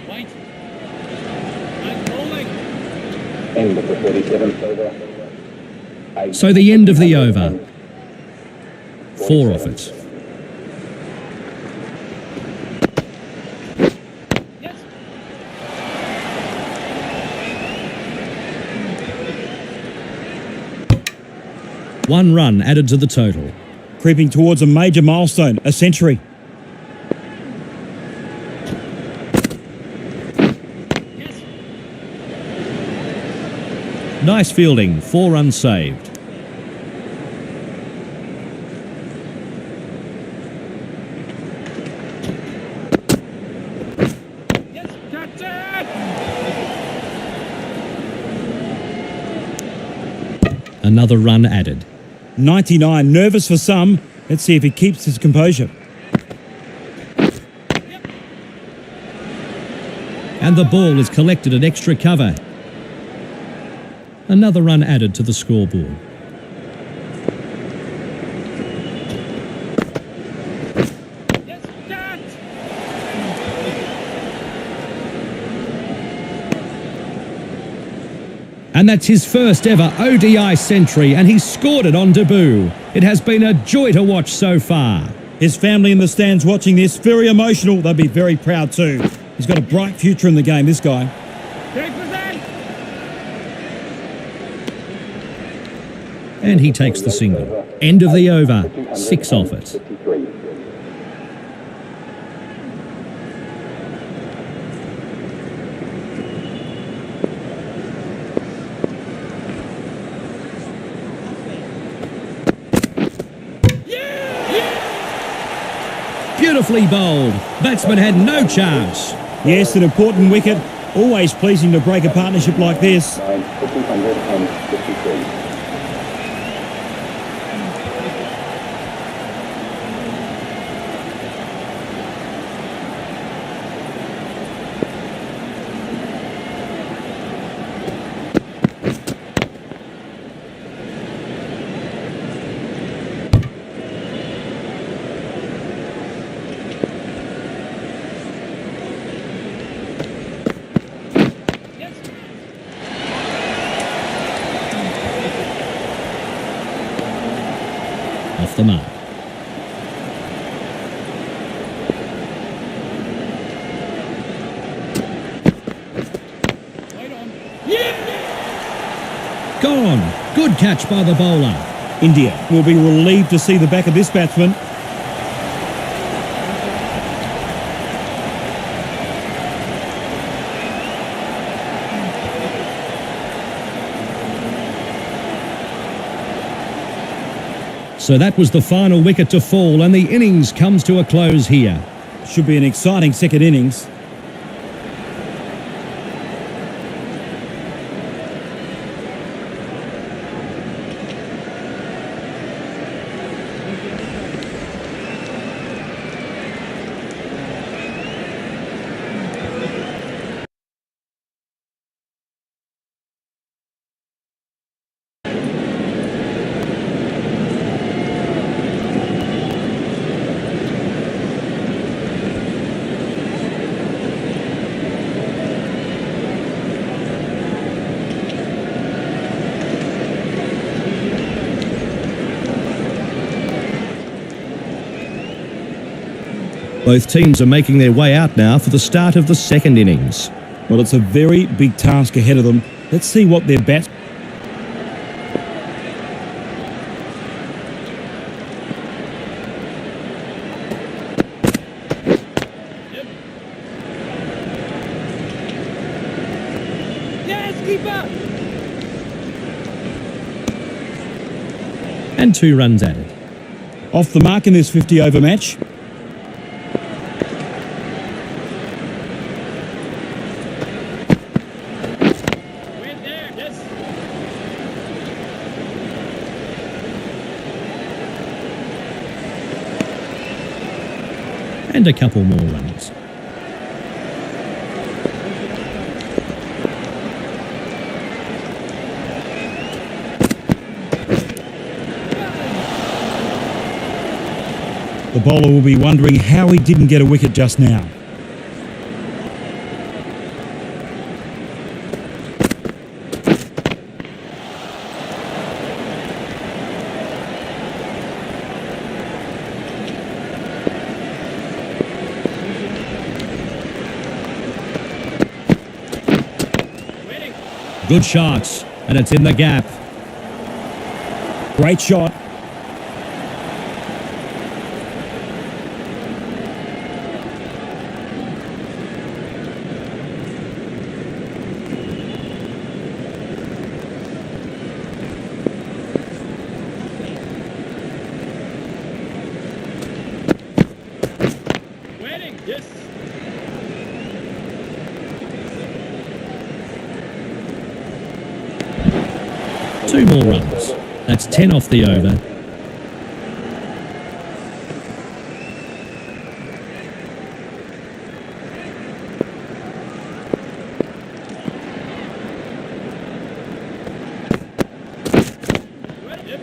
Wait. I'm rolling. End of the 47th over. So the end of the over. 4 off it. Yes. One run added to the total. Creeping towards a major milestone, a century. Yes. Nice fielding, 4 runs saved. Yes. That's it. Another run added. 99, nervous for some. Let's see if he keeps his composure. And the ball is collected at extra cover. Another run added to the scoreboard. Yes. That's. And that's his first ever ODI century, and he scored it on debut. It has been a joy to watch so far. His family in the stands watching this, very emotional. They'll be very proud too. He's got a bright future in the game, this guy. Take possession. And he takes the single. End of the over. 6 off it. 53. Beautifully bowled. Batsman had no chance. Yes, an important wicket. Always pleasing to break a partnership like this. 253. Yes. Off the mark. Wait on. Gone. Good catch by the bowler. India will be relieved to see the back of this batsman. So that was the final wicket to fall, and the innings comes to a close here. Should be an exciting second innings. Both teams are making their way out now for the start of the second innings. Well, it's a very big task ahead of them. Let's see what their bats... Keep up. And 2 runs added. Off the mark in this 50 over match. We're there. Yes. And a couple more runs. The bowler will be wondering how he didn't get a wicket just now. Waiting. Good shots, and it's in the gap. Great shot. Waiting. Yes. Two more runs. That's 10 off the over. Waiting.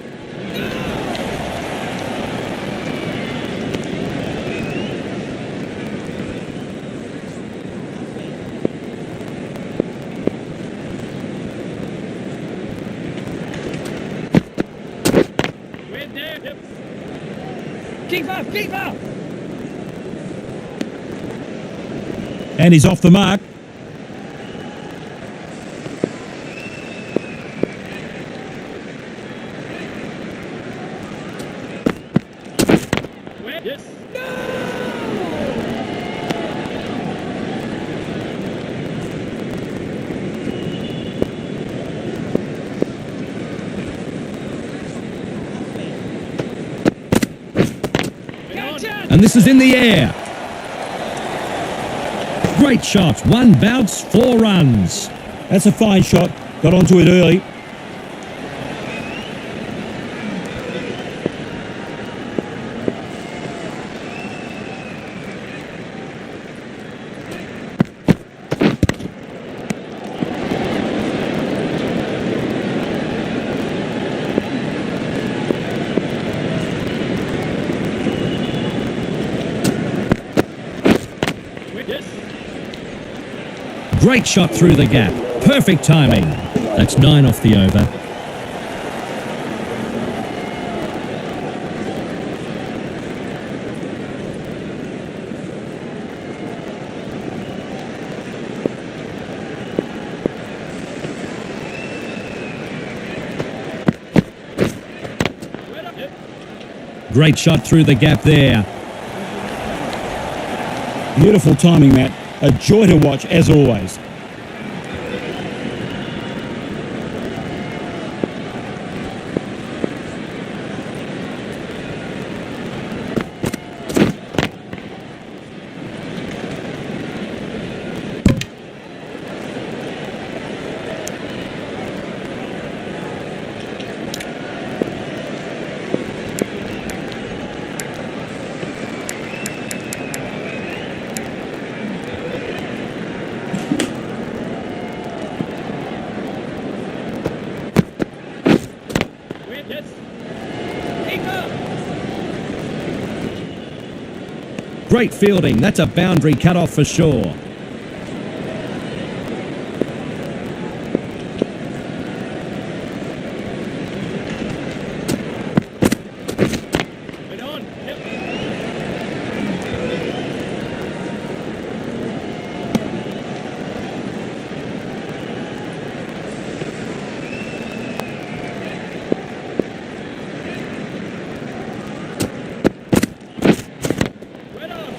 We're there. Yep. Keep up. Keep up. And he's off the mark. Wait. Yes. Catch it. And this is in the air. Great shot. 1 bounce, 4 runs. That's a fine shot. Got onto it early. Wait. Yes. Great shot through the gap. Perfect timing. That's 9 off the over. Wait up. Yep. Great shot through the gap there. Beautiful timing, Matt. A joy to watch, as always. Wait. Yes. Keep up. Great fielding. That's a boundary cut off for sure. Wait on. Yep. Wait on.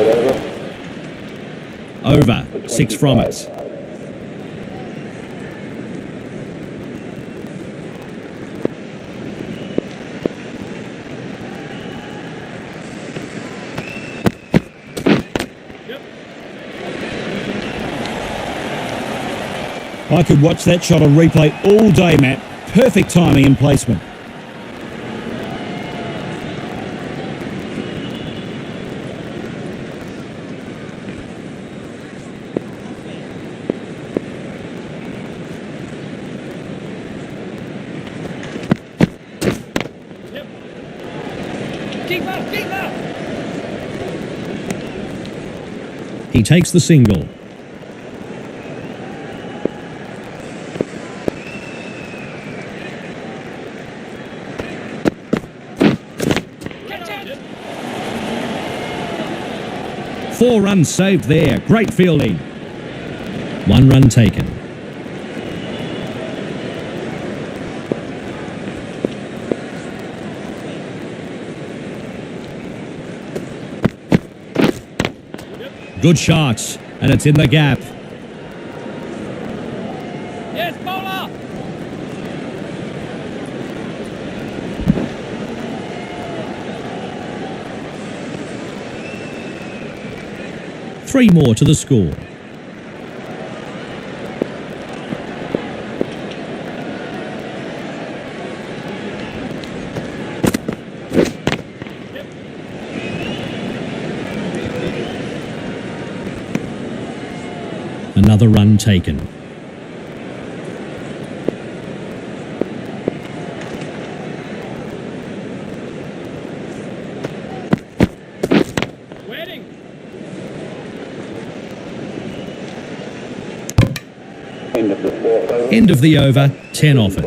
third over. Over. 6 from it. I could watch that shot on replay all day, Matt. Perfect timing and placement. Keep up, keep up. He takes the single. Catch it. 4 runs saved there. Great fielding. 1 run taken. Good shots, and it's in the gap. Yes, bowler. 3 more to the score. Another run taken. Waiting. End of the fourth over. End of the over, 10 off it.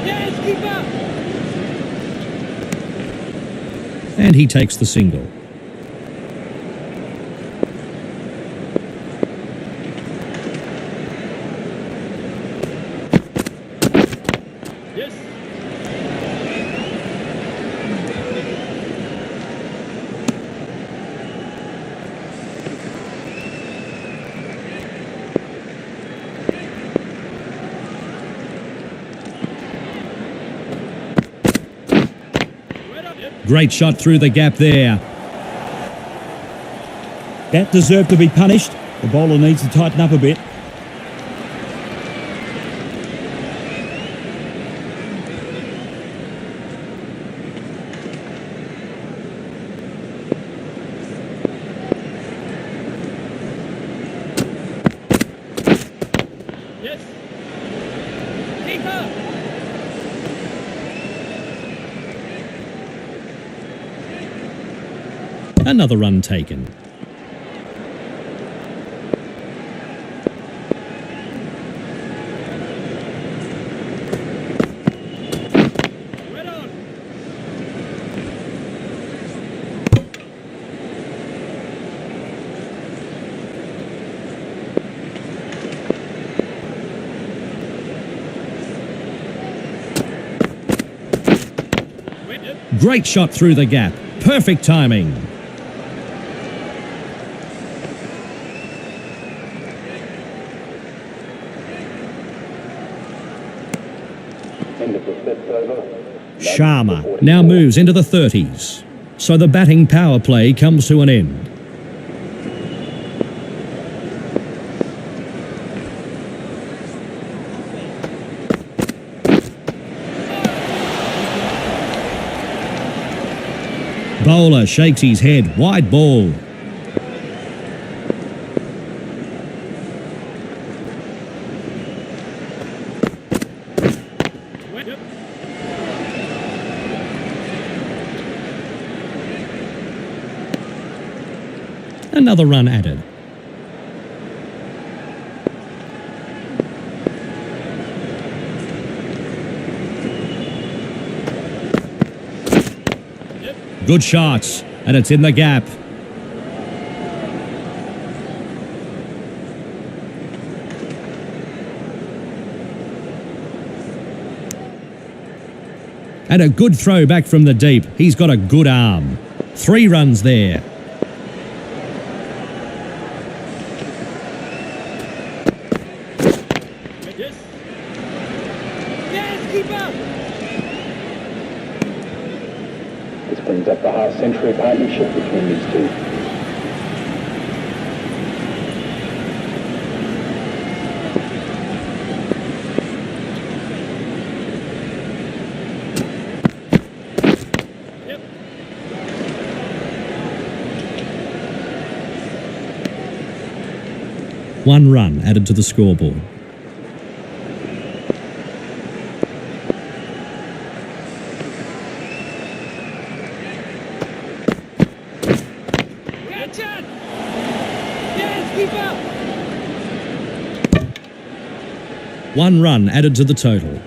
Yes, keep up. And he takes the single. Yes. Wait up. Yep. Great shot through the gap there. That deserved to be punished. The bowler needs to tighten up a bit. Yes. Keep up. Another run taken. Wait on. Wait. Yep. Great shot through the gap. Perfect timing. End of the fifth over. Sharma now moves into the 30s. So the batting power play comes to an end. Bowler shakes his head. Wide ball. Wait. Yep. Another run added. Yep. Good shots, and it's in the gap. And a good throw back from the deep. He's got a good arm. 3 runs there. Yes. Yes, keep up. This brings up the half-century partnership between these two. Yep. One run added to the scoreboard. Catch it. Yes, keep up. 1 run added to the total.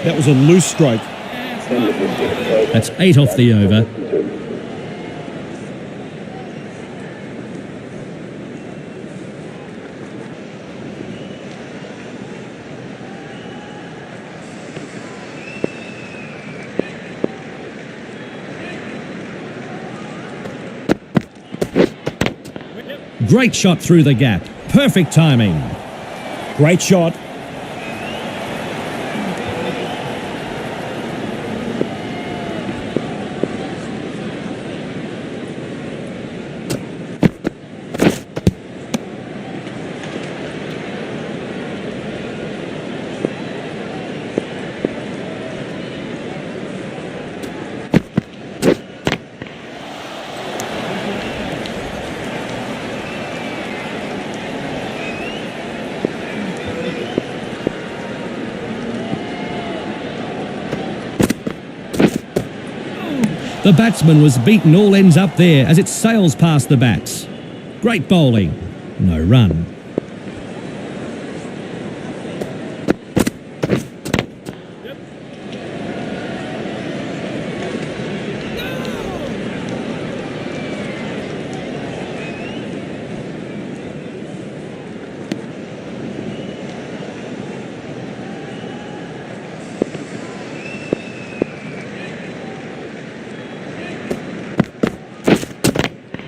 That was a loose stroke. That's 8 off the over. Great shot through the gap. Perfect timing. Great shot. The batsman was beaten all ends up there as it sails past the bats. Great bowling. No run.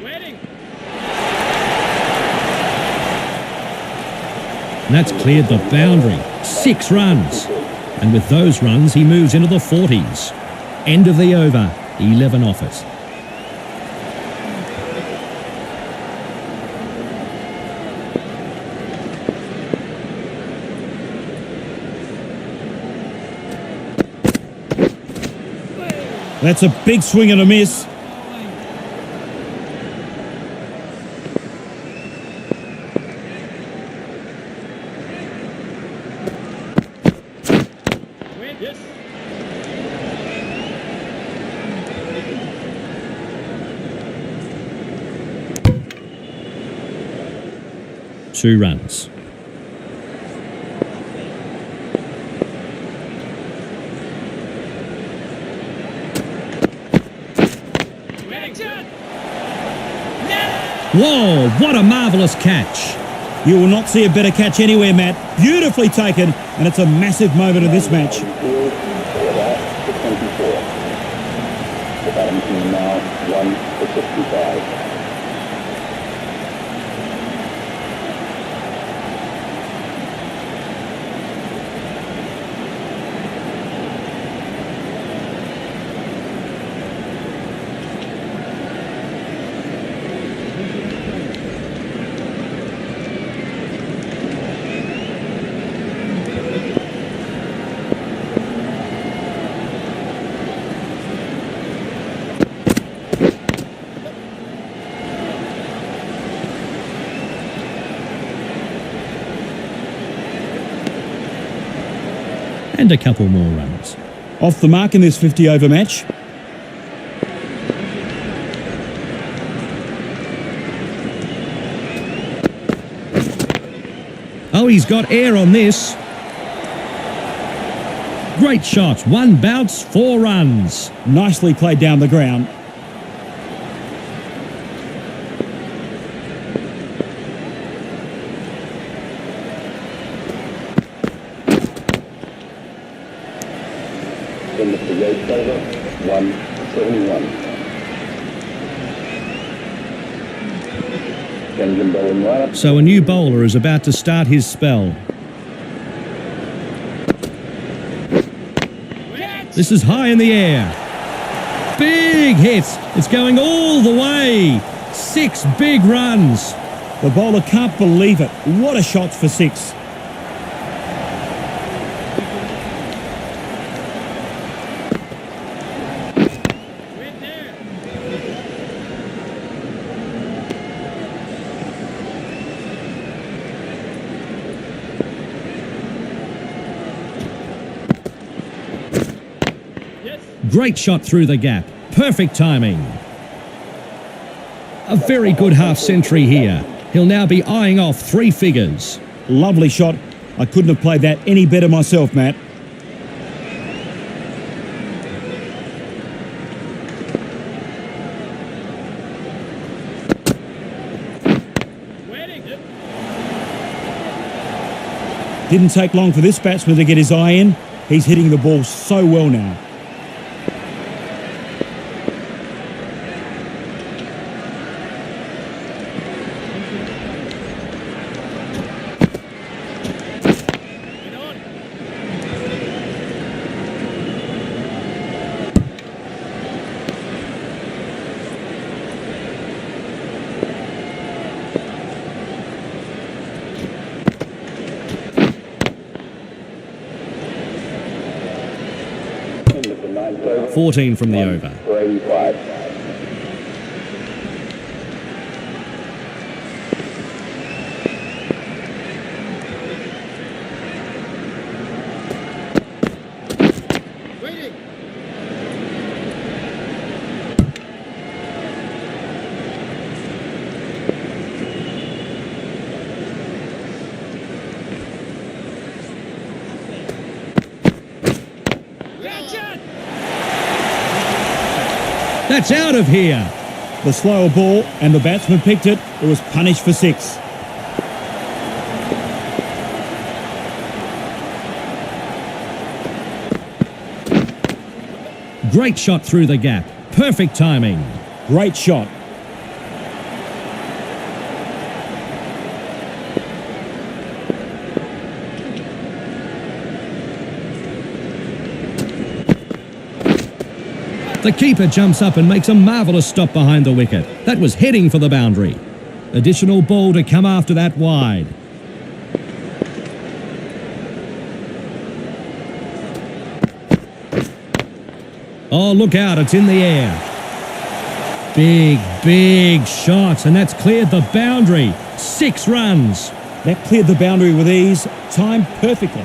Waiting. And that's cleared the boundary. 6 runs. And with those runs, he moves into the 40s. End of the over. 11 off it. That's a big swing and a miss. Wait. Yes. 2 runs. Waiting. Whoa, what a marvellous catch. You will not see a better catch anywhere, Matt. Beautifully taken, and it's a massive moment in this match. Field, for that, to 24. The batting team now 1 for 65. And a couple more runs. Off the mark in this 50-over match. Oh, he's got air on this. Great shot. 1 bounce, 4 runs. Nicely played down the ground. Then Mr. Yates over, 171. Engine bowling lineup. So a new bowler is about to start his spell. This is high in the air. Big hit. It's going all the way. 6 big runs. The bowler can't believe it. What a shot for 6. Great shot through the gap. Perfect timing. A very good half-century here. He'll now be eyeing off 3 figures. Lovely shot. I couldn't have played that any better myself, Matt. Didn't take long for this batsman to get his eye in. He's hitting the ball so well now. Mr. 9 over, 14 from the over. 485. That's out of here. The slower ball, and the batsman picked it. It was punished for 6. Great shot through the gap. Perfect timing. Great shot. The keeper jumps up and makes a marvellous stop behind the wicket. That was heading for the boundary. Additional ball to come after that wide. Oh, look out, it's in the air. Big shot, and that's cleared the boundary. 6 runs. That cleared the boundary with ease, timed perfectly.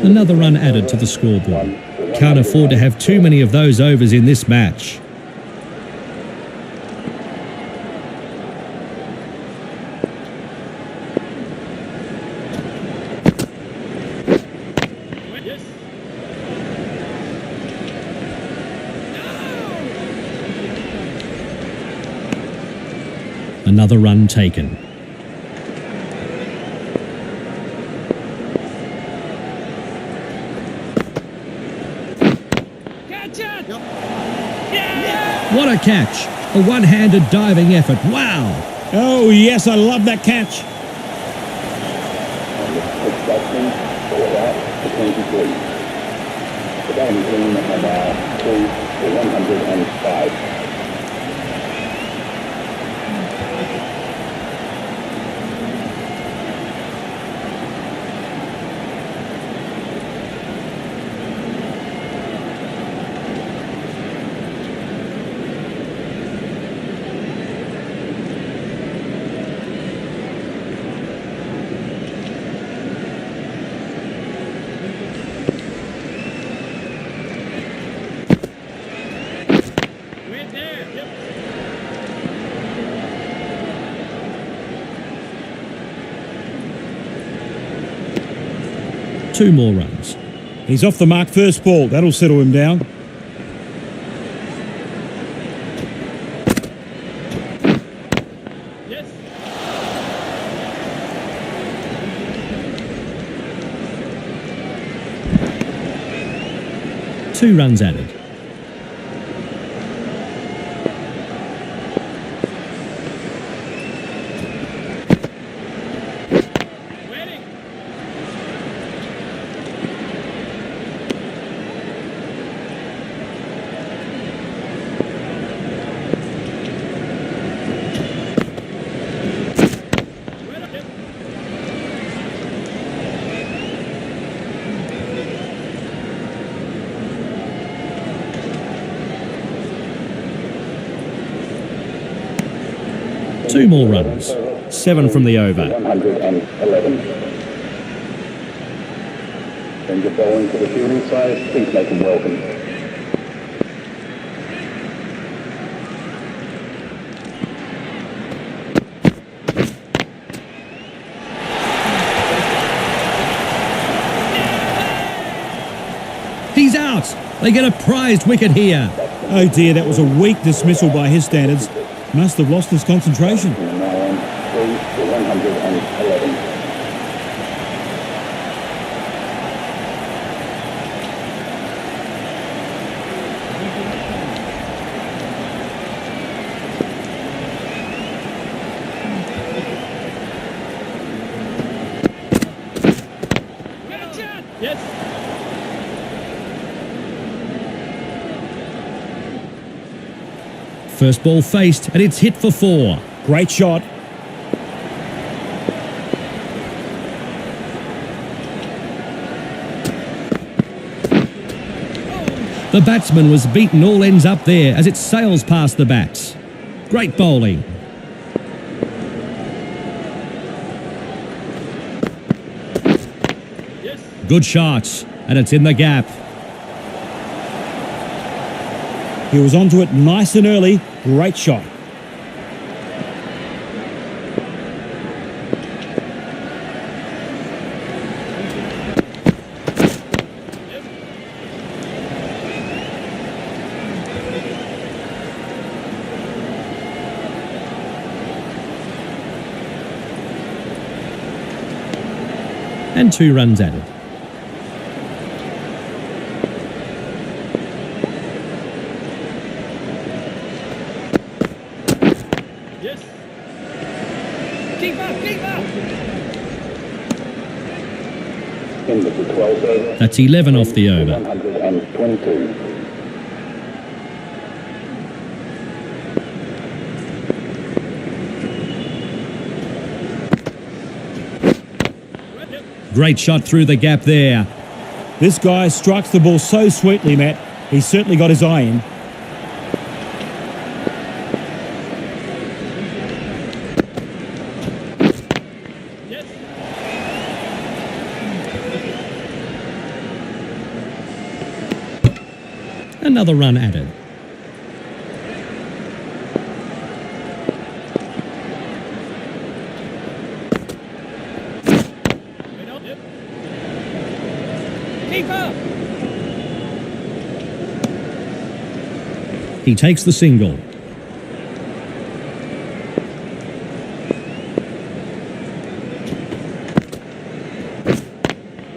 Another run added to the scoreboard. Can't afford to have too many of those overs in this match. Another run taken. What a catch! A one-handed diving effort. Wow! Oh, yes, I love that catch. And the 6 batsmen, 4 out for 23. The batting team are now 2 for 105. 2 more runs. He's off the mark first ball. That'll settle him down. Yes. 2 runs added. Waiting. Waiting. Two more runs. 7 from the over. 111. Send your ball into the fielding side. Please make him welcome. He's out. They get a prized wicket here. Oh dear, that was a weak dismissal by his standards. Must have lost his concentration. And now on 3 to 111. Yes. First ball faced and it's hit for 4. Great shot. The batsman was beaten all ends up there as it sails past the bats. Great bowling. Yes. Good shots, and it's in the gap. He was onto it nice and early. Great shot. And 2 runs added. Yes. Keep up, keep up. In with the 12 over. That's 11 off the over. 122. Great shot through the gap there. This guy strikes the ball so sweetly, Matt. He's certainly got his eye in. Yes. Another run added. Wait up. Yep. Keep up. He takes the single.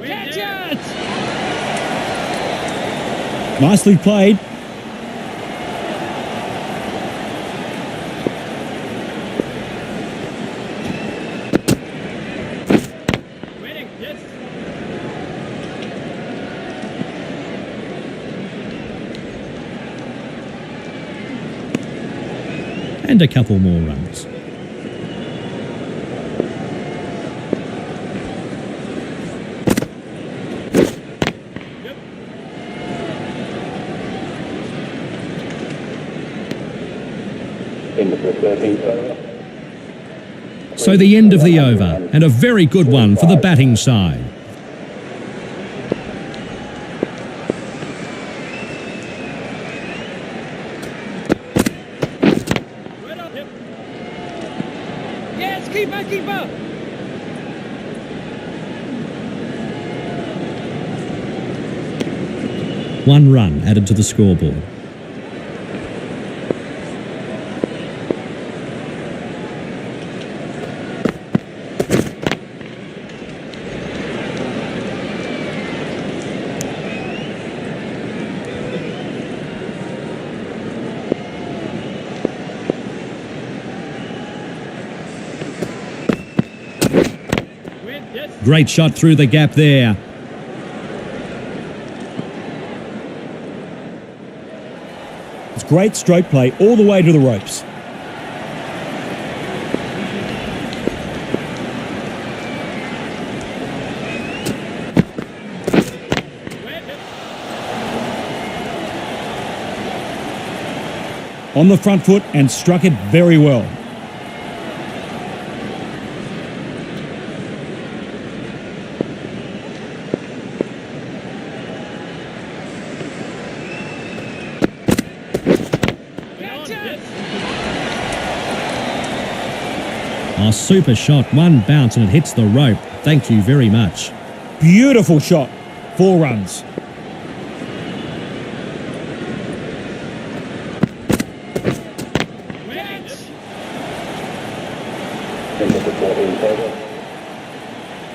Catch it. Nicely played. Waiting. Yes. And a couple more runs. Yep. In with the 13th over. So the end of the over, and a very good one for the batting side. Wait up. Yep. Yes, keep up, keep up. 1 run added to the scoreboard. Great shot through the gap there. It's great stroke play all the way to the ropes. On the front foot and struck it very well. Oh, super shot. 1 bounce and it hits the rope. Thank you very much. Beautiful shot. 4 runs.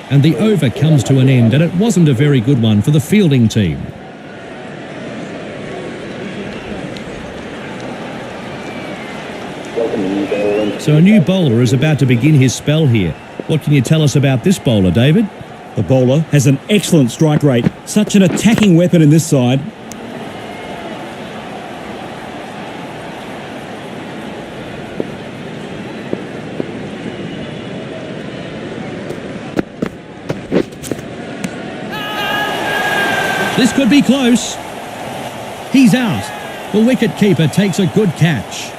And the over comes to an end, and it wasn't a very good one for the fielding team. So a new bowler is about to begin his spell here. What can you tell us about this bowler, David? The bowler has an excellent strike rate. Such an attacking weapon in this side. This could be close. He's out. The wicket-keeper takes a good catch.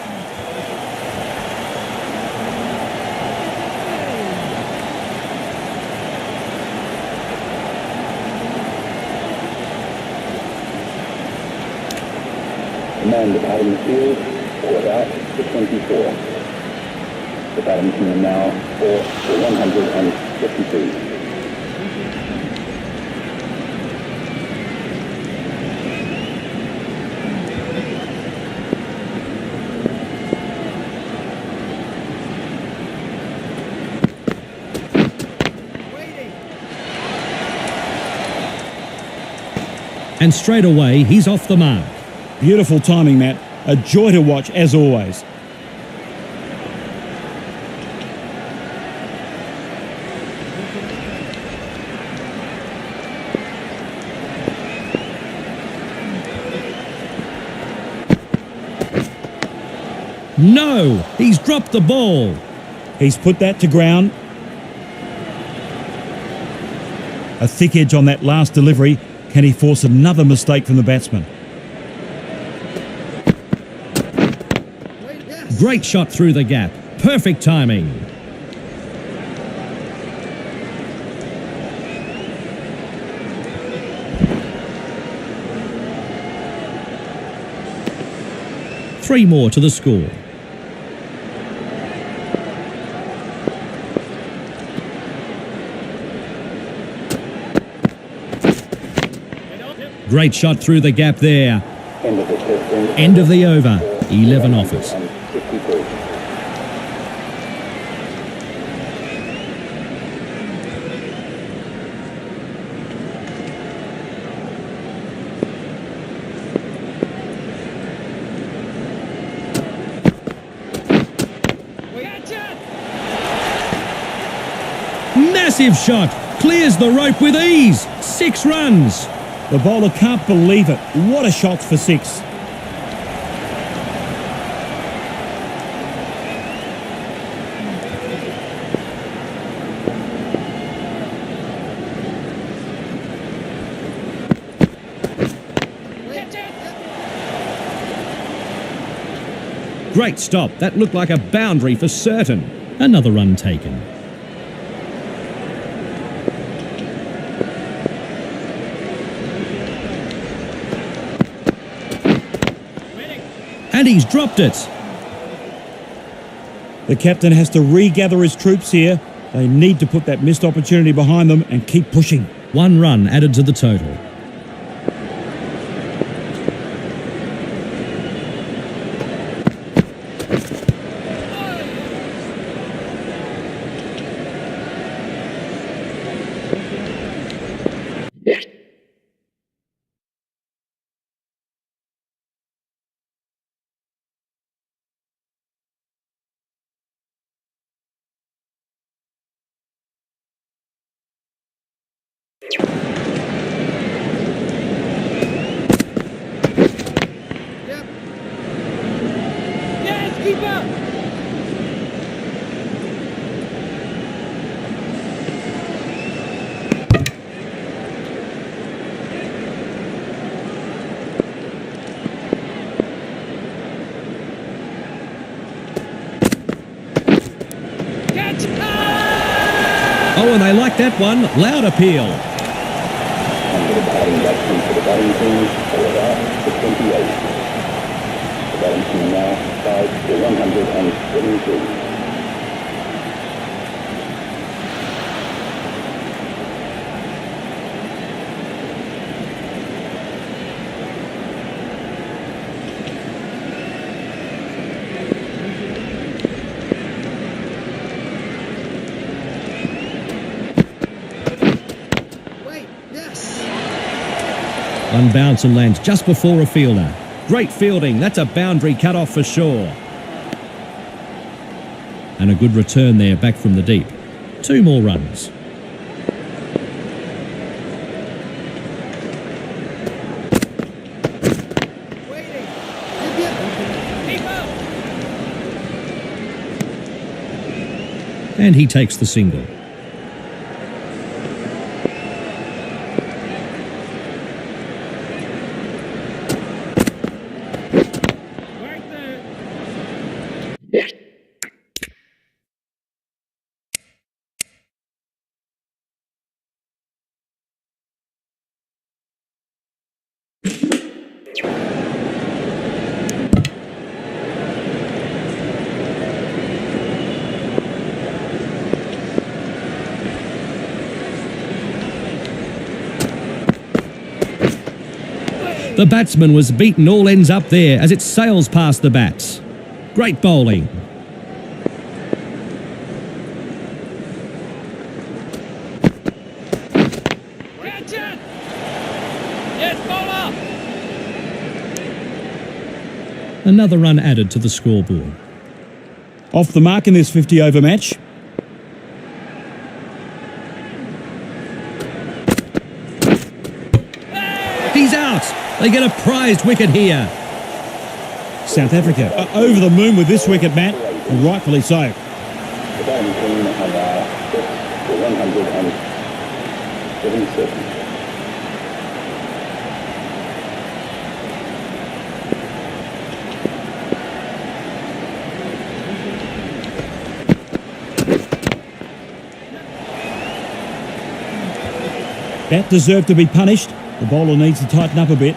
The man departing the field, brought out to 24. The batting team now for 152. And straight away, he's off the mark. Beautiful timing, Matt. A joy to watch, as always. No! He's dropped the ball. He's put that to ground. A thick edge on that last delivery. Can he force another mistake from the batsman? Great shot through the gap. Perfect timing. Three more to the score. Great shot through the gap there. End of the over. 11 offers. Massive shot. Clears the rope with ease. 6 runs. The bowler can't believe it. What a shot for 6. Great stop. That looked like a boundary for certain. Another run taken. And he's dropped it. The captain has to regather his troops here. They need to put that missed opportunity behind them and keep pushing. 1 run added to the total. Yep. Yes, keep up. Catch. Oh, and they like that one. Loud appeal. And the batting batsman for the batting team, all out for 28. The batting team now 5 for 172. Wait, yes. One bounce and lands just before a fielder. Great fielding. That's a boundary cut off for sure. And a good return there back from the deep. 2 more runs. Waiting. Keep up. And he takes the single. Right there. The batsman was beaten all ends up there as it sails past the bats. Great bowling. Catch it. Yes, bowler. Another run added to the scoreboard. Off the mark in this 50-over match. He's out. They get a prized wicket here. South Africa are over the moon with this wicket, Matt, and rightfully so. The batting team are now 6 for 177. That deserved to be punished. The bowler needs to tighten up a bit.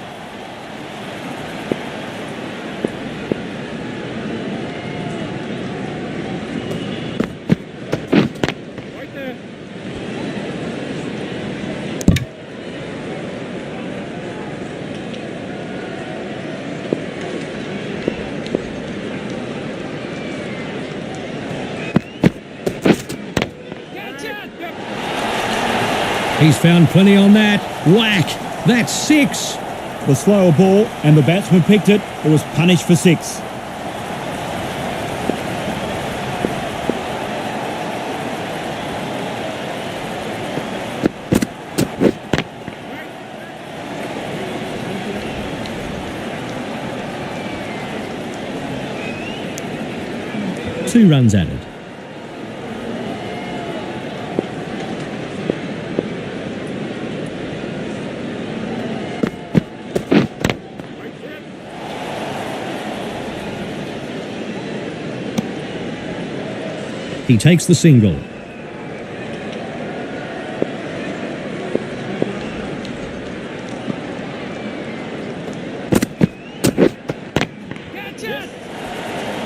Right there. Catch it. Yep. He's found plenty on that. Whack. That's 6. The slower ball, and the batsman picked it. It was punished for 6. Two runs added. He takes the single. Catch it.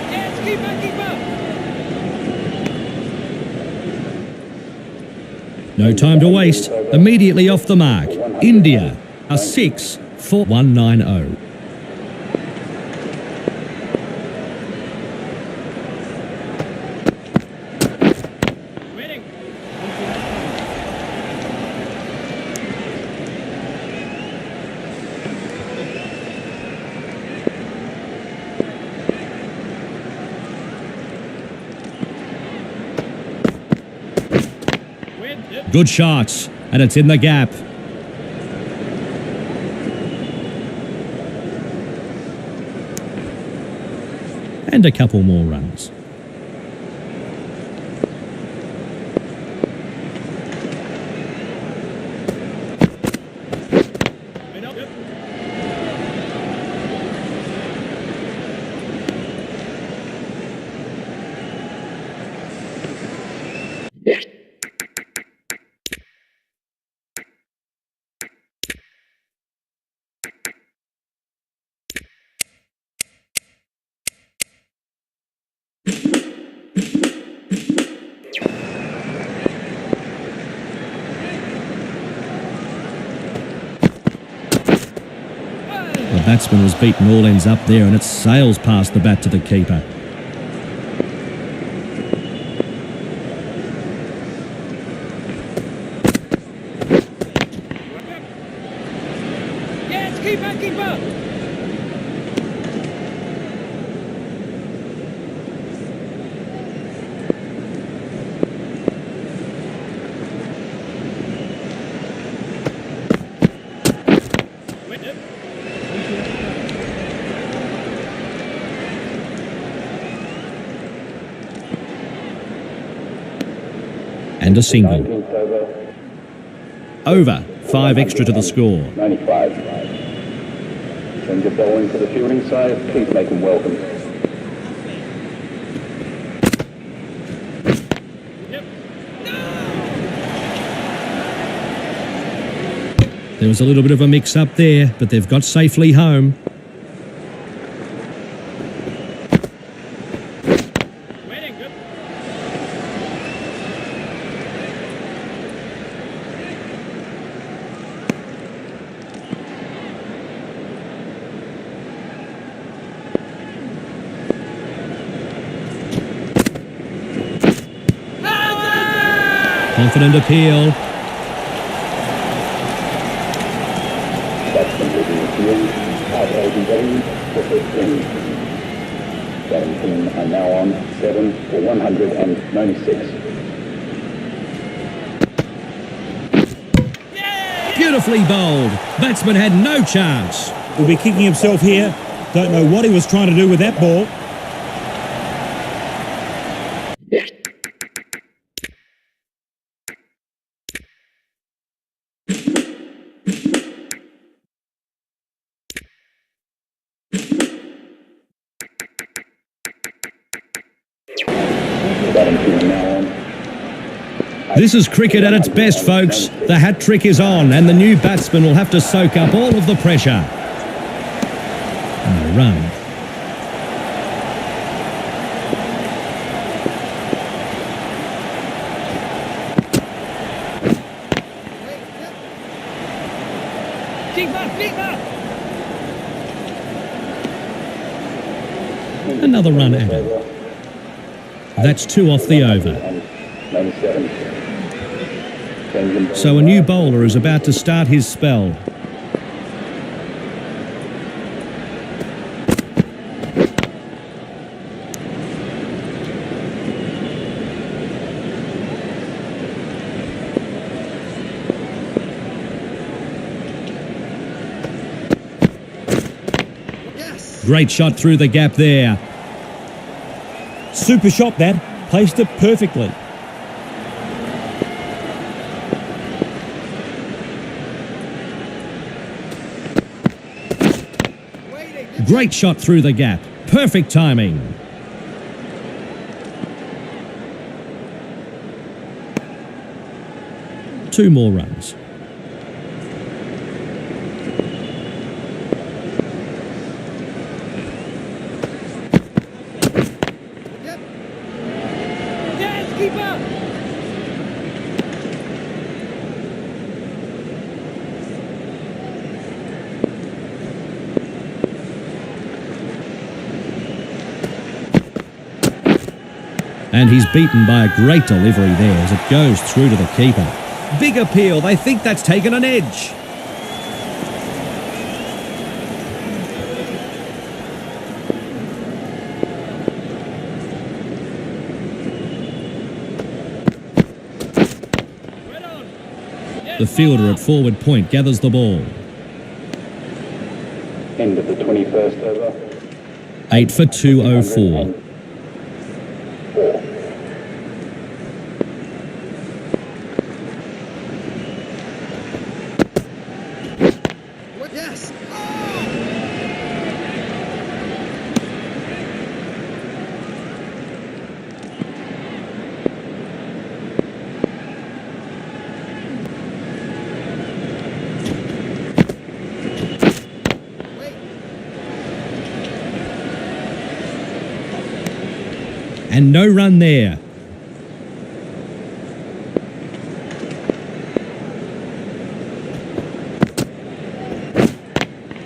Yes, keep up, keep up. No time to waste. Immediately off the mark. India are 6 for 190. Waiting. Win. Yep. Good shots. and it's in the gap. And a couple more runs. The batsman has beaten all ends up there, and it sails past the bat to the keeper. Yes, keeper, keeper. And a single. 19th over. Over. 5 extra to the score. 95. Send your bowling to the fielding side. Please make them welcome. There was a little bit of a mix-up there, but they've got safely home. Confident appeal. That's completing the field. Out holding ready for 15. 17 are now on 7 for 196. Beautifully bowled. Batsman had no chance. Will be kicking himself here. Don't know what he was trying to do with that ball. This is cricket at its best, folks. The hat trick is on, and the new batsman will have to soak up all of the pressure. And a run. Keeper, keeper. Another run added. That's 2 off the over. 97. So a new bowler is about to start his spell. Great shot through the gap there. Super shot that. Placed it perfectly. Great shot through the gap. Perfect timing. Two more runs. Yes, keeper. And he's beaten by a great delivery there as it goes through to the keeper. Big appeal. They think that's taken an edge. The fielder at forward point gathers the ball. End of the 21st over. 8 for 204. Yes. And no run there.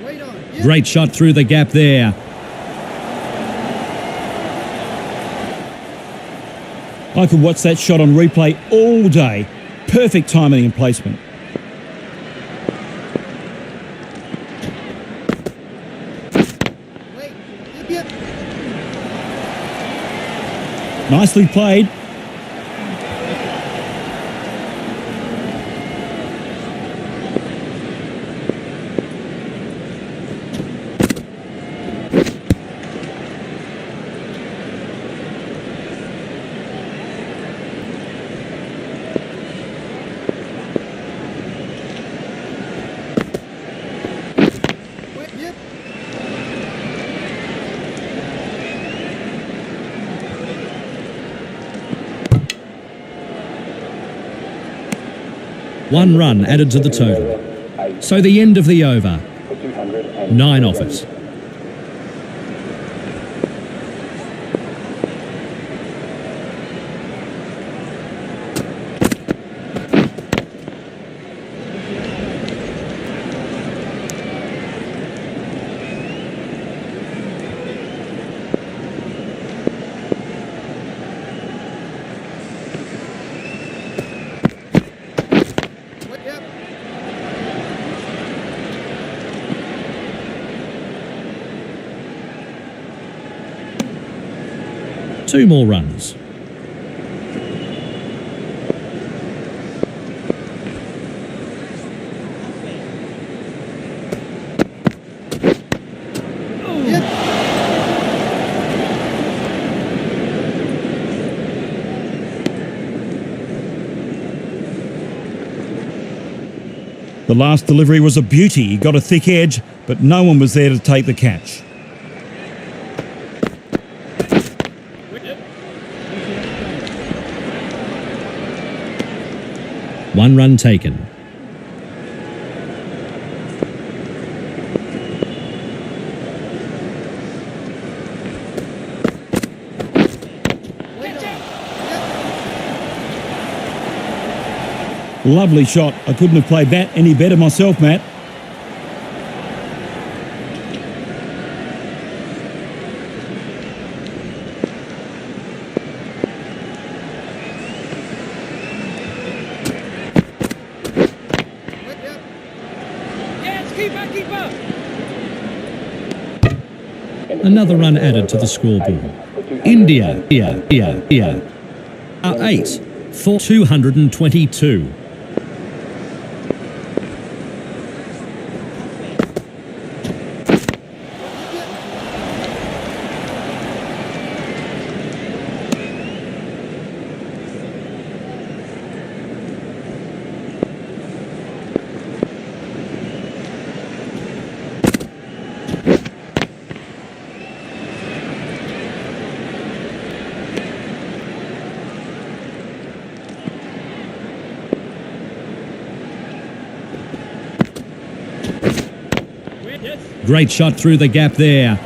Wait on. Great shot through the gap there. I could watch that shot on replay all day. Perfect timing and placement. Wait. Yep. Nicely played. Wait. Yep. One run added to the total. So the end of the over. 9 offers. Wait. Yep. Two more runs. The last delivery was a beauty. He got a thick edge, but no one was there to take the catch. One run taken. Lovely shot. I couldn't have played that any better myself, Matt. Wait. Yep. Yes. Keep up. Another run added to the scoreboard. India are 8 for 222. Great shot through the gap there.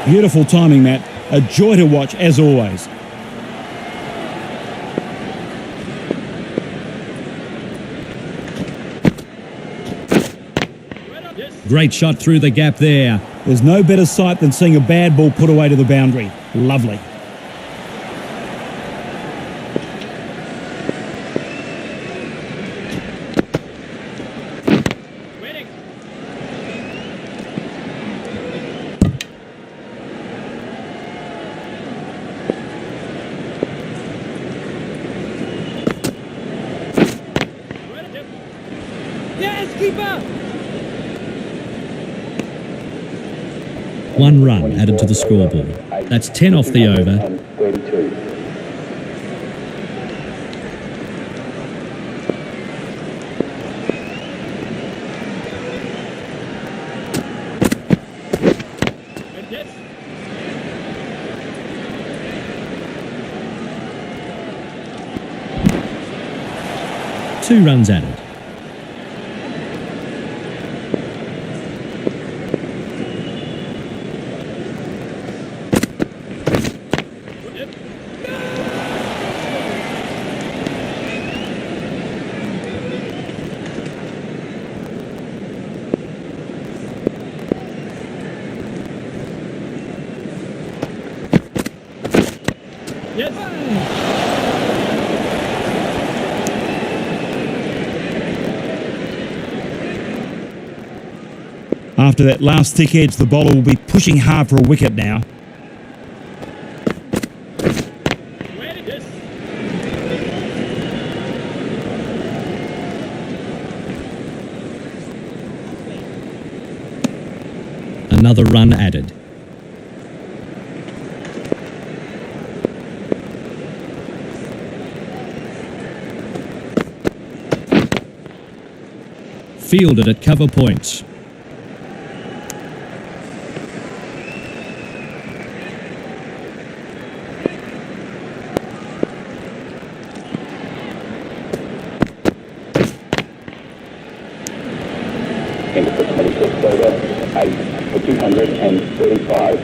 Beautiful timing, Matt. A joy to watch, as always. Great shot through the gap there. There's no better sight than seeing a bad ball put away to the boundary. Lovely. keep up! 1 run added to the scoreboard. That's 10 off the over. 32. Yes. 2 runs added. Yes. After that last thick edge, the bowler will be pushing hard for a wicket now. Yes. Another run added. Fielded at cover points. Into the 26th over, 8 for 235.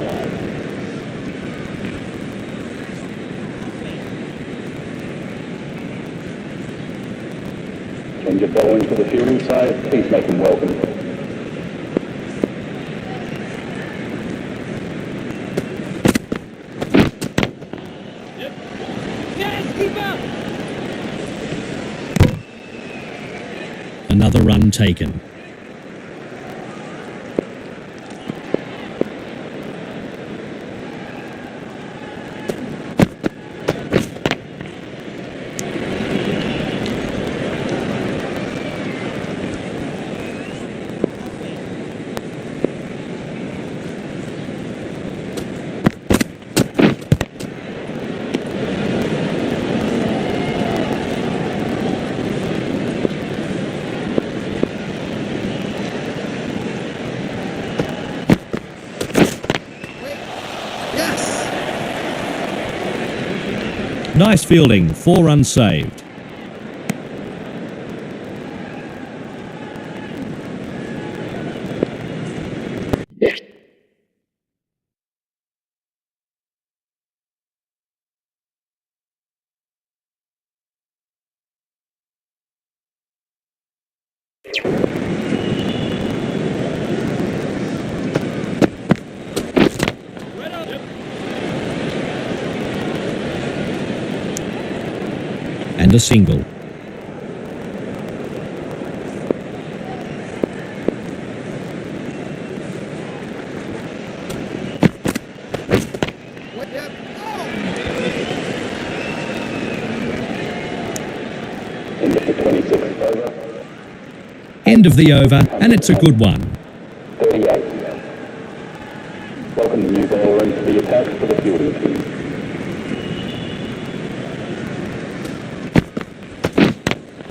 Change of bowling to the fielding side, please make him welcome. Yes, keep up! Another run taken. Nice fielding, 4 runs saved. Right on. Yep. And a single. Into the 26th over, End of the over, and it's a good one. 38. Welcome the new bowler into the attack for the fielding team.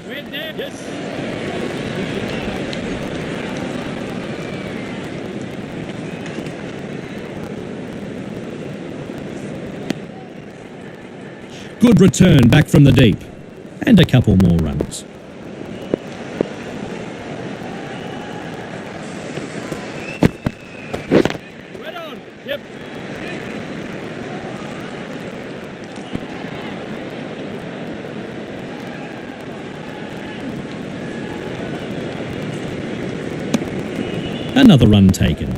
Wait there. Yes. Good return back from the deep. And a couple more runs. Right on. Yep. Another run taken.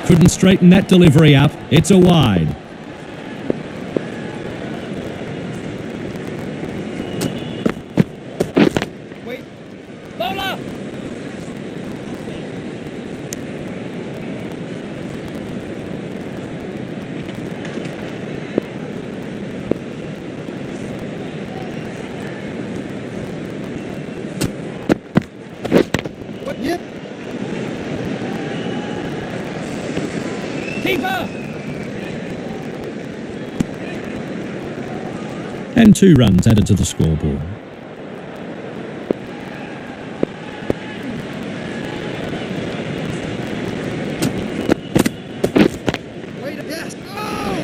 Couldn't straighten that delivery up. It's a wide. Wait. Bowler! What? Yep. Keeper! And 2 runs added to the scoreboard. Wait, yes! Oh!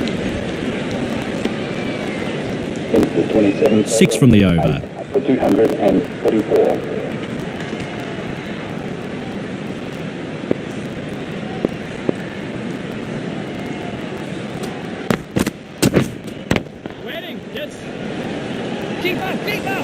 Into 27. 6 from the over. For 244. Waiting, yes! Keeper! Keeper!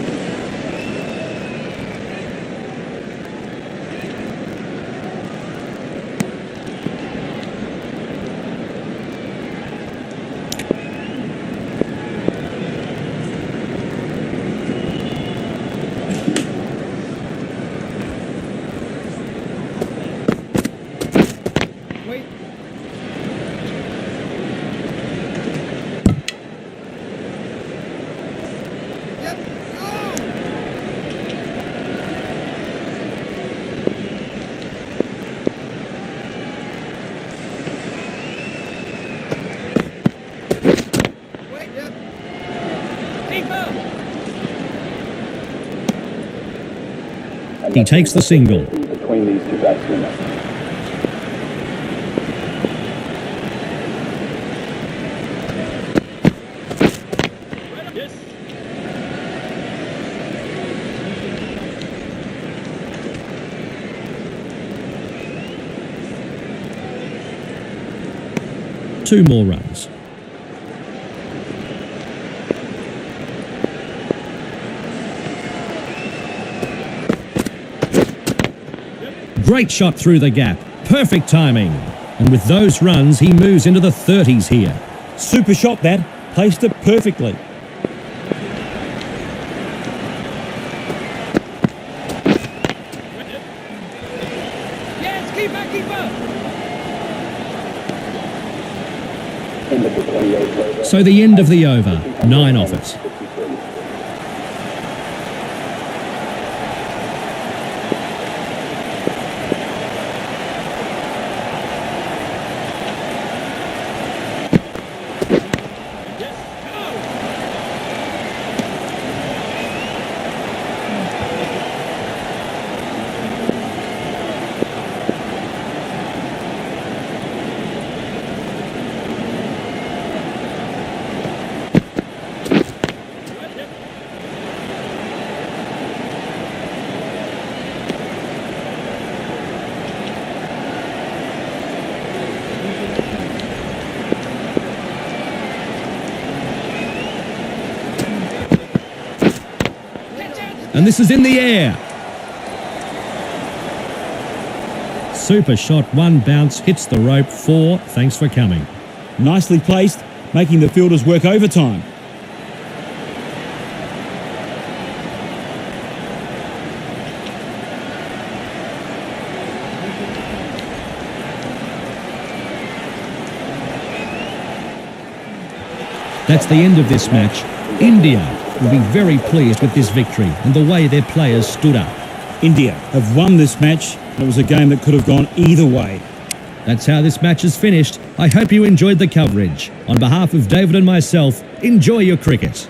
Wait. Yep. Oh! Wait, yep. Keeper! He takes the single. Between these two batsmen. Yes. Two more runs. Great shot through the gap. Perfect timing. And with those runs, he moves into the 30s here. Super shot that. Placed it perfectly. Yes, keeper, keeper! Into the 28. So the end of the over. 9 off it. And this is in the air. Super shot, 1 bounce, hits the rope, 4. Thanks for coming. Nicely placed, making the fielders work overtime. That's the end of this match. India will be very pleased with this victory and the way their players stood up. India have won this match, and it was a game that could have gone either way. That's how this match is finished. I hope you enjoyed the coverage. On behalf of David and myself, enjoy your cricket.